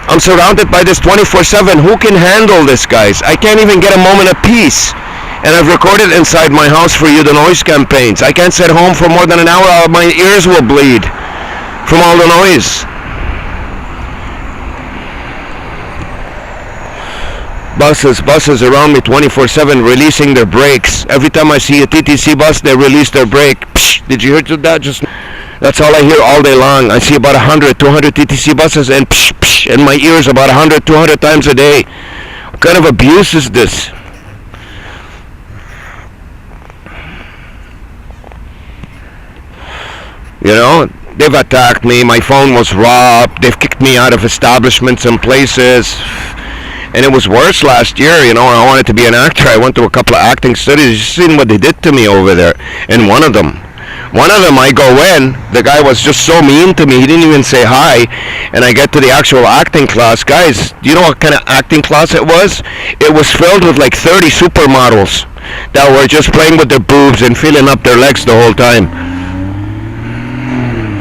I'm surrounded by this 24/7. Who can handle this, guys? I can't even get a moment of peace. And I've recorded inside my house for you the noise campaigns. I can't sit home for more than an hour, or my ears will bleed from all the noise. Buses around me 24/7 releasing their brakes. Every time I see a TTC bus, they release their brake. Psh, did you hear that? That's all I hear all day long. I see about 100, 200 TTC buses, and psh, psh, in my ears about 100, 200 times a day. What kind of abuse is this? You know? They've attacked me. My phone was robbed. They've kicked me out of establishments and places. And it was worse last year. You know, I wanted to be an actor. I went to a couple of acting studies. You've seen what they did to me over there. In one of them, One of them, I go in, the guy was just so mean to me, he didn't even say hi, and I get to the actual acting class. Guys, do you know what kind of acting class it was? It was filled with like 30 supermodels that were just playing with their boobs and feeling up their legs the whole time.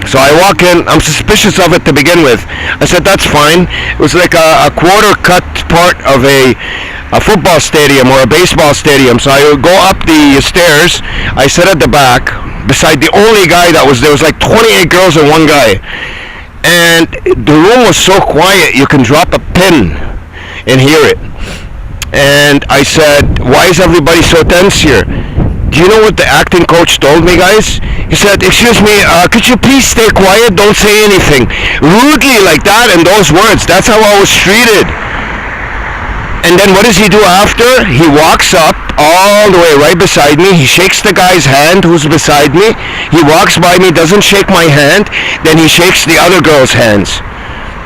So I walk in, I'm suspicious of it to begin with. I said, that's fine. It was like a quarter cut part of a football stadium or a baseball stadium. So I would go up the stairs, I sit at the back, beside the only guy that was there. Was like 28 girls and one guy. And the room was so quiet, you can drop a pin and hear it. And I said, why is everybody so tense here? Do you know what the acting coach told me, guys? He said, excuse me, could you please stay quiet? Don't say anything. Rudely like that in those words. That's how I was treated. And then what does he do after? He walks up all the way right beside me. He shakes the guy's hand who's beside me. He walks by me, doesn't shake my hand. Then he shakes the other girl's hands.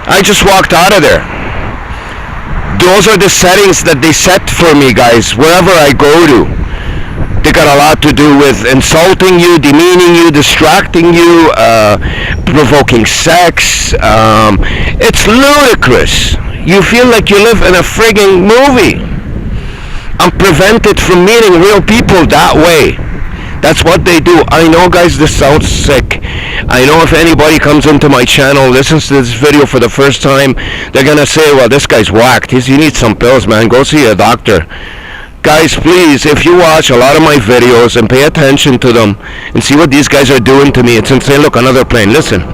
I just walked out of there. Those are the settings that they set for me, guys, wherever I go to. They got a lot to do with insulting you, demeaning you, distracting you, provoking sex. It's ludicrous. You feel like you live in a frigging movie. I'm prevented from meeting real people that way. That's what they do. I know, guys, this sounds sick. I know if anybody comes into my channel, listens to this video for the first time, they're gonna say, well, this guy's whacked. He needs some pills, man. Go see a doctor. Guys, please, if you watch a lot of my videos and pay attention to them and see what these guys are doing to me, it's insane. Look, another plane. Listen.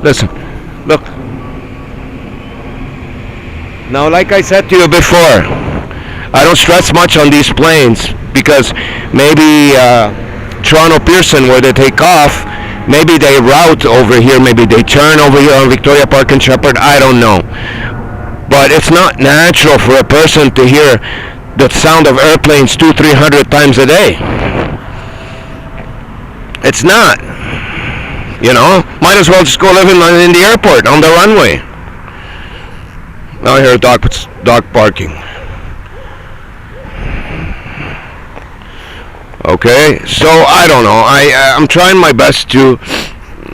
Look. Now, like I said to you before, I don't stress much on these planes because maybe Toronto Pearson, where they take off, maybe they route over here, maybe they turn over here on Victoria Park and Shepherd. I don't know. But it's not natural for a person to hear the sound of airplanes 200-300 times a day. It's not. You know, might as well just go live in the airport on the runway. Now I hear a dog barking. Okay, so I don't know. I'm trying my best to,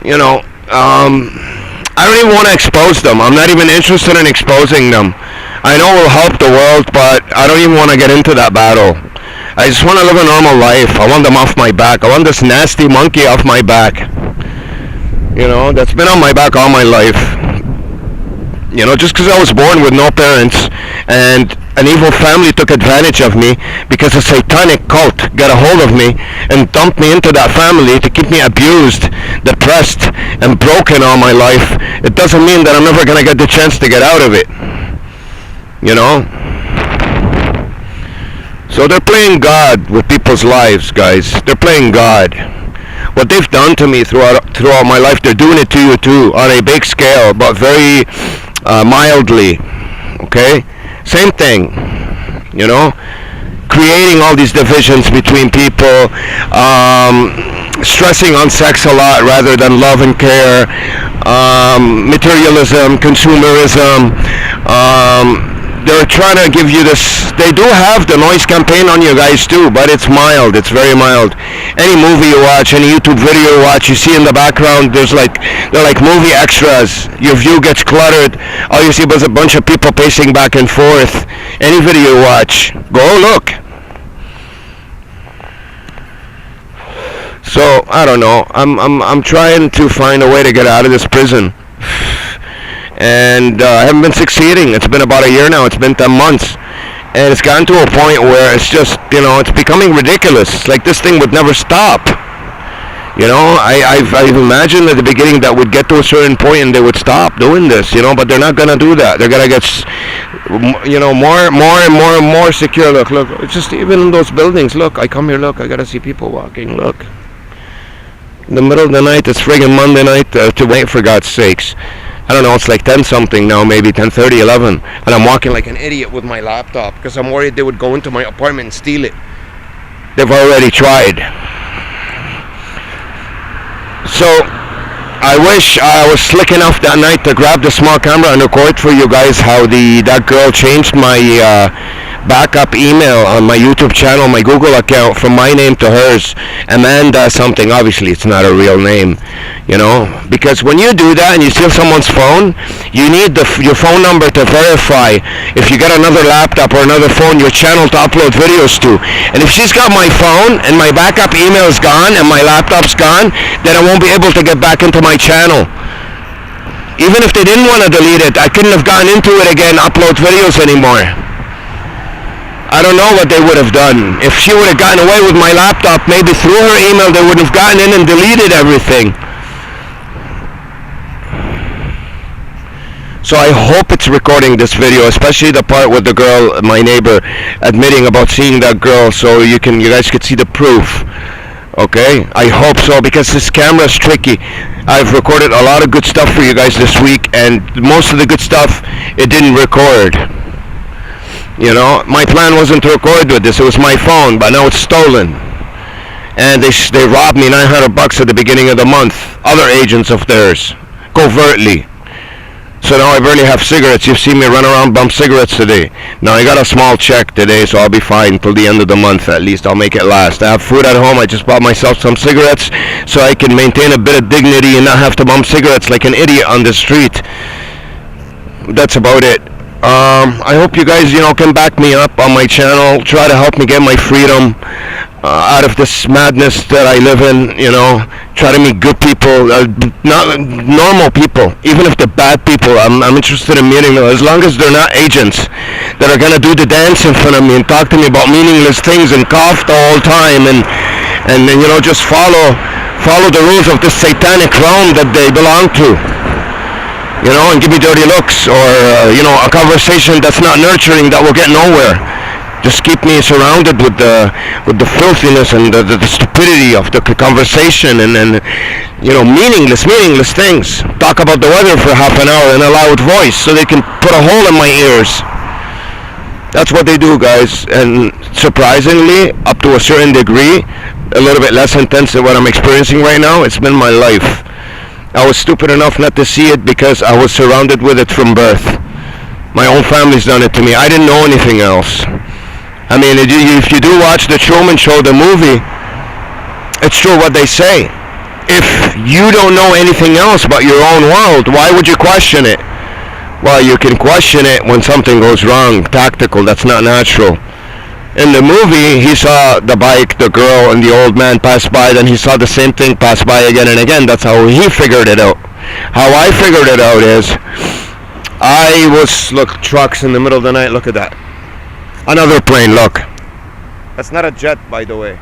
you know, I don't even want to expose them. I'm not even interested in exposing them. I know it will help the world, but I don't even want to get into that battle. I just want to live a normal life. I want them off my back. I want this nasty monkey off my back. You know, that's been on my back all my life. You know, just because I was born with no parents and an evil family took advantage of me because a satanic cult got a hold of me and dumped me into that family to keep me abused, depressed, and broken all my life, it doesn't mean that I'm never going to get the chance to get out of it. You know? So they're playing God with people's lives, guys. They're playing God. What they've done to me throughout my life, they're doing it to you too, on a big scale, but very mildly. Okay? Same thing. You know? Creating all these divisions between people, stressing on sex a lot rather than love and care, materialism, consumerism. They're trying to give you this. They do have the noise campaign on you guys too, but it's mild. It's very mild. Any movie you watch, any YouTube video you watch, you see in the background, they're like movie extras. Your view gets cluttered. All you see is a bunch of people pacing back and forth. Any video you watch, go look. So I don't know. I'm trying to find a way to get out of this prison. And I haven't been succeeding. It's been about a year now. It's been 10 months. And it's gotten to a point where it's just, you know, it's becoming ridiculous. It's like this thing would never stop. You know, I've imagined at the beginning that would get to a certain point and they would stop doing this, you know, but they're not going to do that. They're going to get, you know, more and more secure. Look, it's just even in those buildings. Look, I come here, look, I got to see people walking, look. In the middle of the night, it's friggin' Monday night to wait, for God's sakes. I don't know, it's like 10 something now, maybe 10:30, 11, and I'm walking like an idiot with my laptop because I'm worried they would go into my apartment and steal it. They've already tried. So I wish I was slick enough that night to grab the small camera and record for you guys how that girl changed my backup email on my YouTube channel, my Google account, from my name to hers. Amanda something. Obviously, it's not a real name, because when you do that and you steal someone's phone, you need your phone number to verify if you get another laptop or another phone, your channel to upload videos to. And if she's got my phone and my backup email is gone and my laptop's gone, then I won't be able to get back into my channel. Even if they didn't want to delete it, I couldn't have gotten into it again, upload videos anymore. I don't know what they would have done. If she would have gotten away with my laptop, maybe through her email, they would have gotten in and deleted everything. So I hope it's recording this video, especially the part with the girl, my neighbor, admitting about seeing that girl, so you guys could see the proof. Okay, I hope so, because this camera is tricky. I've recorded a lot of good stuff for you guys this week, and most of the good stuff, it didn't record. My plan wasn't to record with this. It was my phone, but now it's stolen. And they robbed me $900 at the beginning of the month. Other agents of theirs, covertly. So now I barely have cigarettes. You've seen me run around bump cigarettes today. Now I got a small check today, so I'll be fine till the end of the month at least. I'll make it last. I have food at home. I just bought myself some cigarettes so I can maintain a bit of dignity and not have to bump cigarettes like an idiot on the street. That's about it. I hope you guys, can back me up on my channel. Try to help me get my freedom out of this madness that I live in, Try to meet good people, not normal people. Even if they're bad people, I'm interested in meeting them, as long as they're not agents that are going to do the dance in front of me and talk to me about meaningless things and cough the whole time and just follow the rules of this satanic realm that they belong to. And give me dirty looks, or a conversation that's not nurturing, that will get nowhere. Just keep me surrounded with the filthiness and the stupidity of the conversation and meaningless things. Talk about the weather for half an hour in a loud voice so they can put a hole in my ears. That's what they do, guys. And surprisingly, up to a certain degree, a little bit less intense than what I'm experiencing right now, it's been my life. I was stupid enough not to see it because I was surrounded with it from birth. My own family's done it to me. I didn't know anything else. I mean, if you do watch the Truman Show, the movie, it's true what they say. If you don't know anything else about your own world, why would you question it? Well, you can question it when something goes wrong, tactical, that's not natural. In the movie, he saw the bike, the girl, and the old man pass by, then he saw the same thing pass by again and again. That's how he figured it out. How I figured it out is, look, trucks in the middle of the night, look at that. Another plane, look. That's not a jet, by the way.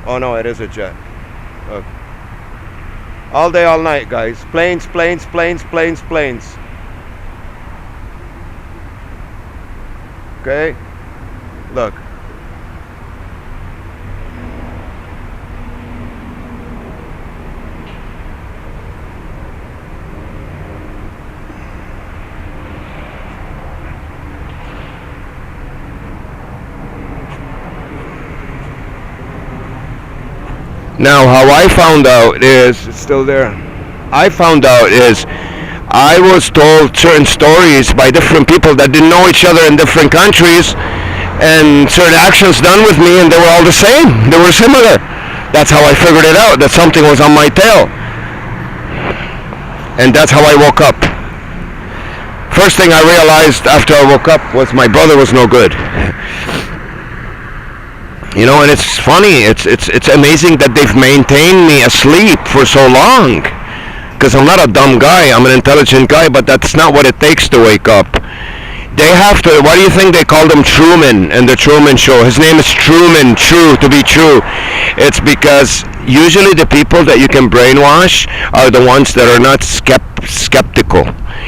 Oh no, it is a jet. Look. All day, all night, guys. Planes. Okay? Look. Now, how I found out is, it's still there. I found out is, I was told certain stories by different people that didn't know each other in different countries, and certain actions done with me, and they were all the same. They were similar. That's how I figured it out, that something was on my tail. And that's how I woke up. First thing I realized after I woke up was my brother was no good. And it's funny, it's amazing that they've maintained me asleep for so long. Because I'm not a dumb guy, I'm an intelligent guy, but that's not what it takes to wake up. They have to, why do you think they called him Truman in the Truman Show? His name is Truman, true, to be true. It's because usually the people that you can brainwash are the ones that are not skeptical.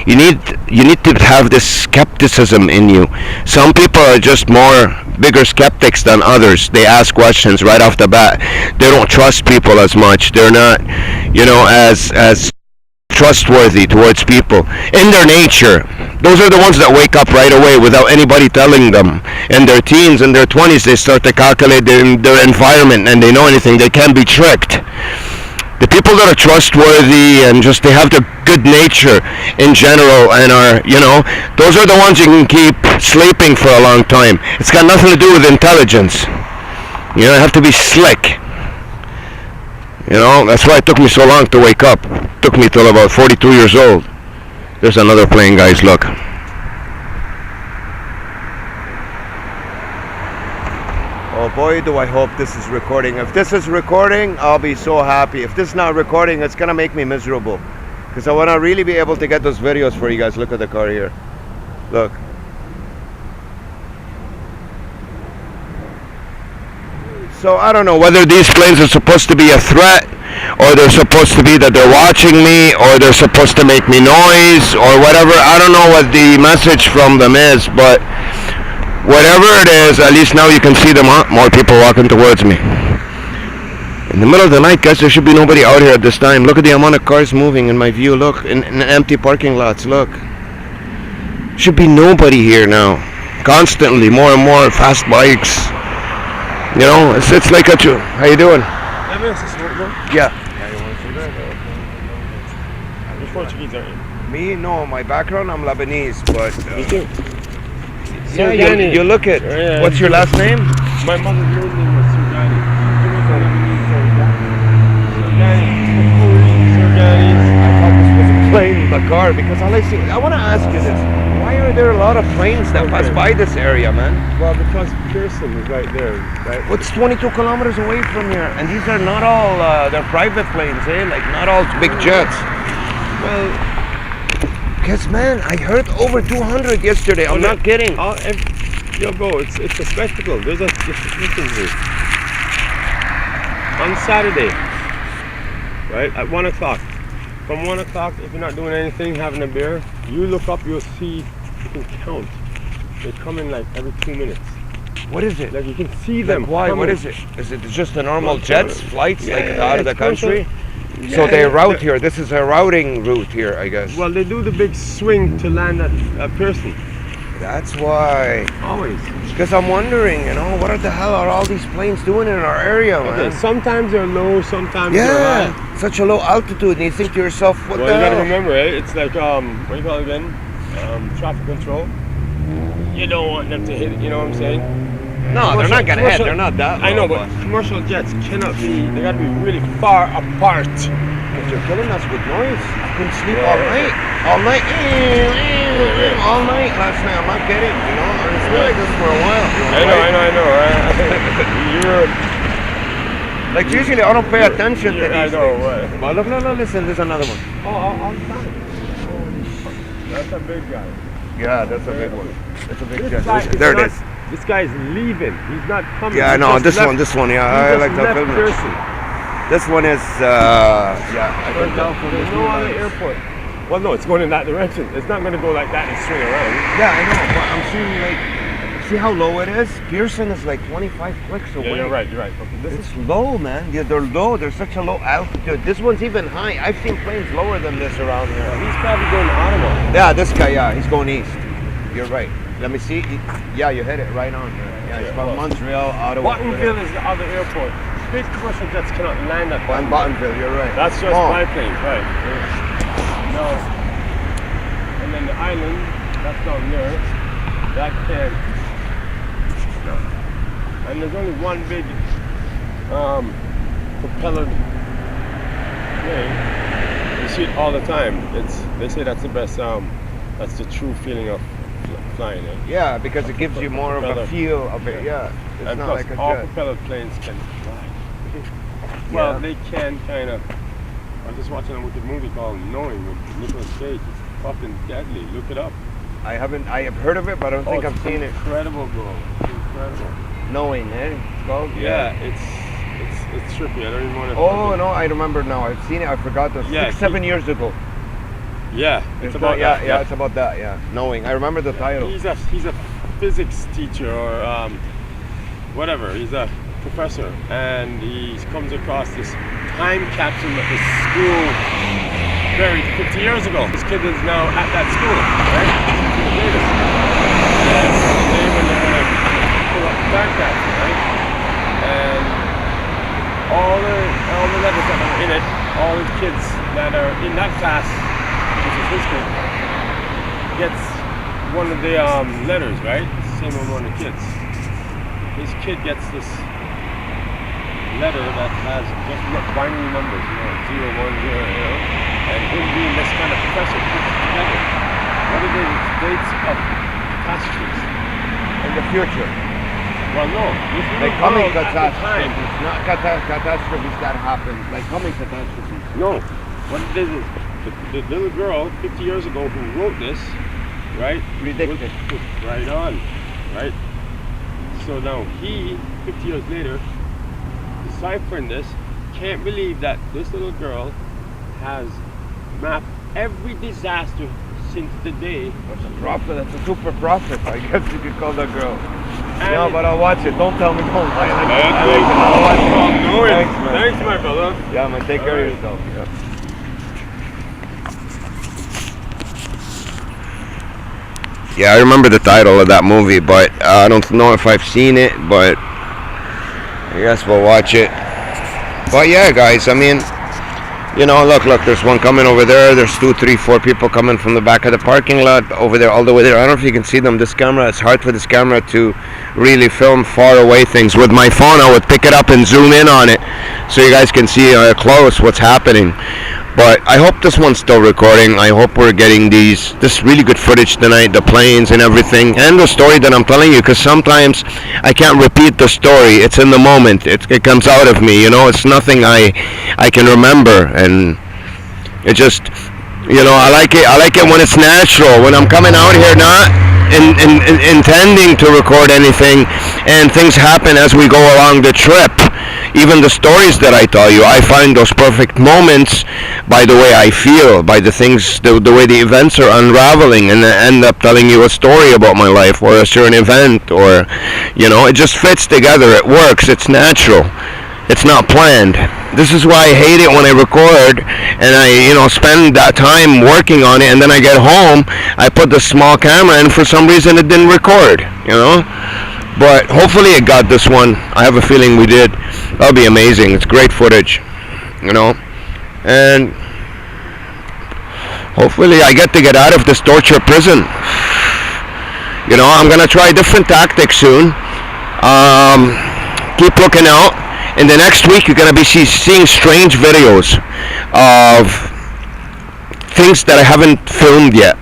You need to have this skepticism in you. Some people are just bigger skeptics than others. They ask questions right off the bat. They don't trust people as much. They're not, as trustworthy towards people in their nature. Those are the ones that wake up right away without anybody telling them. In their teens, in their 20s, they start to calculate their environment, and they know anything. They can't be tricked. The people that are trustworthy and they have the good nature in general and are, those are the ones you can keep sleeping for a long time. It's got nothing to do with intelligence. You know, I have to be slick. You know, that's why it took me so long to wake up. It took me till about 42 years old. There's another plane, guys, look. Oh boy, do I hope this is recording. If this is recording, I'll be so happy. If this is not recording, it's gonna make me miserable. Because I wanna really be able to get those videos for you guys. Look at the car here. Look. So I don't know whether these planes are supposed to be a threat, or they're supposed to be that they're watching me, or they're supposed to make me noise, or whatever. I don't know what the message from them is, but whatever it is, at least now you can see them, more people walking towards me. In the middle of the night, guys, there should be nobody out here at this time. Look at the amount of cars moving in my view. Look, in empty parking lots, look. Should be nobody here now. Constantly, more and more fast bikes. You know, it's like a... How you doing? Yeah. You're Portuguese, aren't you? Me? No, my background, I'm Lebanese, but... Me too. yeah, you look it. Yeah. What's your last name? My mother's maiden name was Surdani. I thought this was a plane, the car, because all I see... I want to ask you this. Why are there a lot of planes that pass by this area, man? Well, because Pearson is right there, right? What's 22 kilometers away from here? And these are not all, they're private planes, eh? Like, not all big jets. Well, Because, man, I heard over 200 yesterday. I'm not kidding. Yo, bro, it's a spectacle. There's a listen to this. On Saturday, right, at 1 o'clock. From 1 o'clock, if you're not doing anything, having a beer, you look up, you'll see, you can count. They come in like every 2 minutes. What is it? Like you can see them. Like why? Coming. What is it? Is it just a normal jets, flights, Yeah, like out of the country? Yeah, So they route here. This is a routing route here, I guess. Well, they do the big swing to land at Pearson. That's why. Always. Because I'm wondering, you know, what the hell are all these planes doing in our area, man? Okay, sometimes they're low, sometimes they're high. Such a low altitude, and you think to yourself, what Well, the you hell? gotta remember, eh? It's like, what do you call it again? Traffic control. You don't want them to hit it, you know what I'm saying? No, they're not gonna hit. They're not that low. I know, but commercial jets cannot be, they gotta be really far apart. Because you're killing us with noise. I couldn't sleep all night. All night. All night last night. I'm not kidding, you know? It's been like this for a while. I know. You're... Like usually I don't pay attention to these I know, things. right. But look, listen, there's another one. all the time. That's a big guy. Yeah, that's a big one. That's a big This jet. guy There it not- is. This guy's leaving. He's not coming. Yeah, I He know. just This left- one, yeah. he I just like to left film it. Pearson. This one is, yeah, I can tell from There's this no one. other airport. Well, no, it's going in that direction. It's not going to go like that and swing around. Yeah, I know, but I'm seeing like, see how low it is? Pearson is like 25 clicks away. Yeah, you're right. Okay, this It's low, man. Yeah, they're low. They're such a low altitude. This one's even high. I've seen planes lower than this around here. he's probably going to Ottawa. Yeah, this guy, yeah, he's going east. You're right. Let me see. Yeah, you hit it right on. Yeah, it's from Montreal, Ottawa. Bottonville is the other airport. Big commercial jets cannot land at And Bottonville, you're right. That's just biplanes, right? No. And then the island, that's down there. That can't. No. And there's only one big propeller plane. You see it all the time. They say that's the best. That's the true feeling of flying. Eh? Yeah, because it gives you more of a feel of it. Yeah, it's And not plus, like a all jet. propeller planes can fly. Well, Yeah. they can kind of. I was just watching a wicked movie called Knowing with Nicolas Cage. It's fucking deadly. Look it up. I have heard of it, but I don't think I've seen it. Incredible, bro. It's incredible. Knowing, eh? It's called? Yeah, it's trippy. I don't even want to. Oh, no, I remember now. I've seen it. I forgot this. Yeah, 7 years ago. Yeah, it's about that. Yeah, it's about that, yeah. Knowing. I remember the title. He's a physics teacher or whatever. He's a professor, and he comes across this time capsule at this school buried 50 years ago. This kid is now at that school, right? And they when they're gonna pull up the time capsule, right? And all the letters that are in it, all the kids that are in that class, which is his kid, gets one of the letters, right? Same on one of the kids. His kid gets this letter that has just binary numbers, 0, 1, 0, and him being this kind of professor puts it together. What are the dates of catastrophes? In the future. Well, no. Like coming at the time. catastrophes, not catastrophes that happen. Like coming catastrophes. No. What it is the little girl 50 years ago who wrote this, right? Predicted. Right on, right? So now he, 50 years later, deciphering this, can't believe that this little girl has mapped every disaster since the day. That's a prophet. That's a super prophet. I guess you could call that girl. And No, but I'll watch it. Don't tell me. Don't. I like it. Thanks, I'll watch it. Thanks, man. Thanks, my brother. Yeah, man. Take care of Alright. yourself. Yeah. Yeah, I remember the title of that movie, but I don't know if I've seen it, but I guess we'll watch it. But yeah, guys, I mean, look, there's one coming over there. There's 2, 3, 4 people coming from the back of the parking lot over there, all the way there. I don't know if you can see them. This camera, it's hard for this camera to really film far away things. With my phone, I would pick it up and zoom in on it so you guys can see close what's happening. But I hope this one's still recording. I hope we're getting this really good footage tonight, the planes and everything, and the story that I'm telling you, because sometimes I can't repeat the story. It's in the moment. It comes out of me, It's nothing I can remember, and it just, I like it when it's natural, when I'm coming out here not intending to record anything, and things happen as we go along the trip. Even the stories that I tell you, I find those perfect moments by the way I feel, by the things, the way the events are unraveling, and I end up telling you a story about my life or a certain event, or, it just fits together. It works. It's natural. It's not planned. This is why I hate it when I record and I, spend that time working on it, and then I get home, I put the small camera and for some reason it didn't record, But hopefully it got this one. I have a feeling we did. That'll be amazing. It's great footage, and hopefully I get to get out of this torture prison. I'm gonna try different tactics soon. Keep looking out. In the next week, you're gonna be seeing strange videos of things that I haven't filmed yet.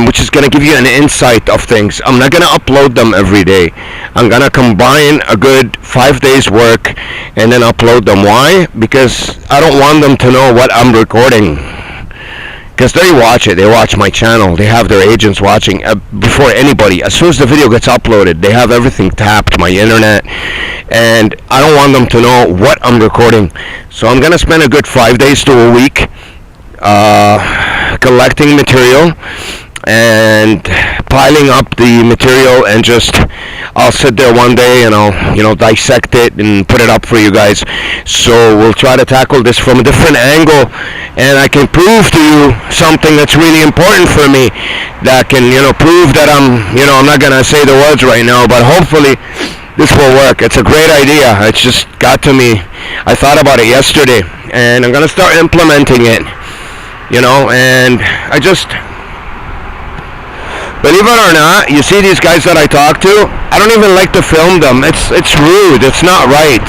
Which is going to give you an insight of things. I'm not going to upload them every day. I'm going to combine a good 5 days work and then upload them. Why? Because I don't want them to know what I'm recording. Because they watch it. They watch my channel. They have their agents watching before anybody. As soon as the video gets uploaded, they have everything tapped, my internet. And I don't want them to know what I'm recording. So I'm going to spend a good 5 days to a week collecting material and piling up the material, and I'll sit there one day and I'll dissect it and put it up for you guys. So we'll try to tackle this from a different angle, and I can prove to you something that's really important for me, that can prove that I'm not gonna say the words right now, but hopefully this will work. It's a great idea. It just got to me. I thought about it yesterday, and I'm gonna start implementing it. And I just, believe it or not, you see these guys that I talk to, I don't even like to film them. It's rude. It's not right.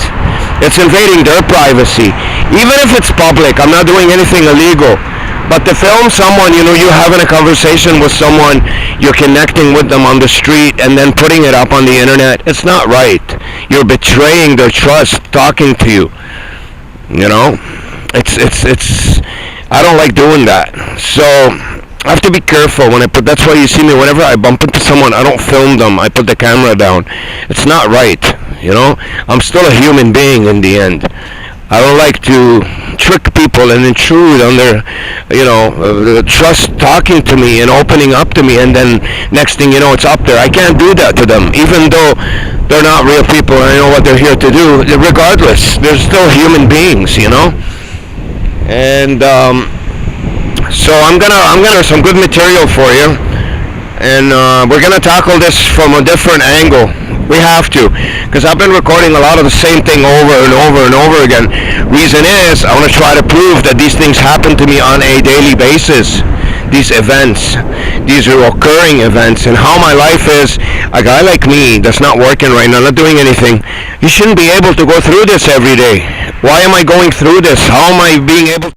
It's invading their privacy. Even if it's public, I'm not doing anything illegal. But to film someone, you're having a conversation with someone, you're connecting with them on the street, and then putting it up on the internet, it's not right. You're betraying their trust talking to you. It's I don't like doing that. So I have to be careful when that's why you see me, whenever I bump into someone, I don't film them. I put the camera down. It's not right, I'm still a human being in the end. I don't like to trick people and intrude on their, trust talking to me and opening up to me, and then next thing you know, it's up there. I can't do that to them, even though they're not real people and I know what they're here to do. Regardless, they're still human beings, And so I'm gonna some good material for you, and we're gonna tackle this from a different angle. We have to, because I've been recording a lot of the same thing over and over and over again. Reason is, I want to try to prove that these things happen to me on a daily basis. These events, these recurring events, and how my life is. A guy like me that's not working right now, not doing anything, you shouldn't be able to go through this every day. Why am I going through this? How am I being able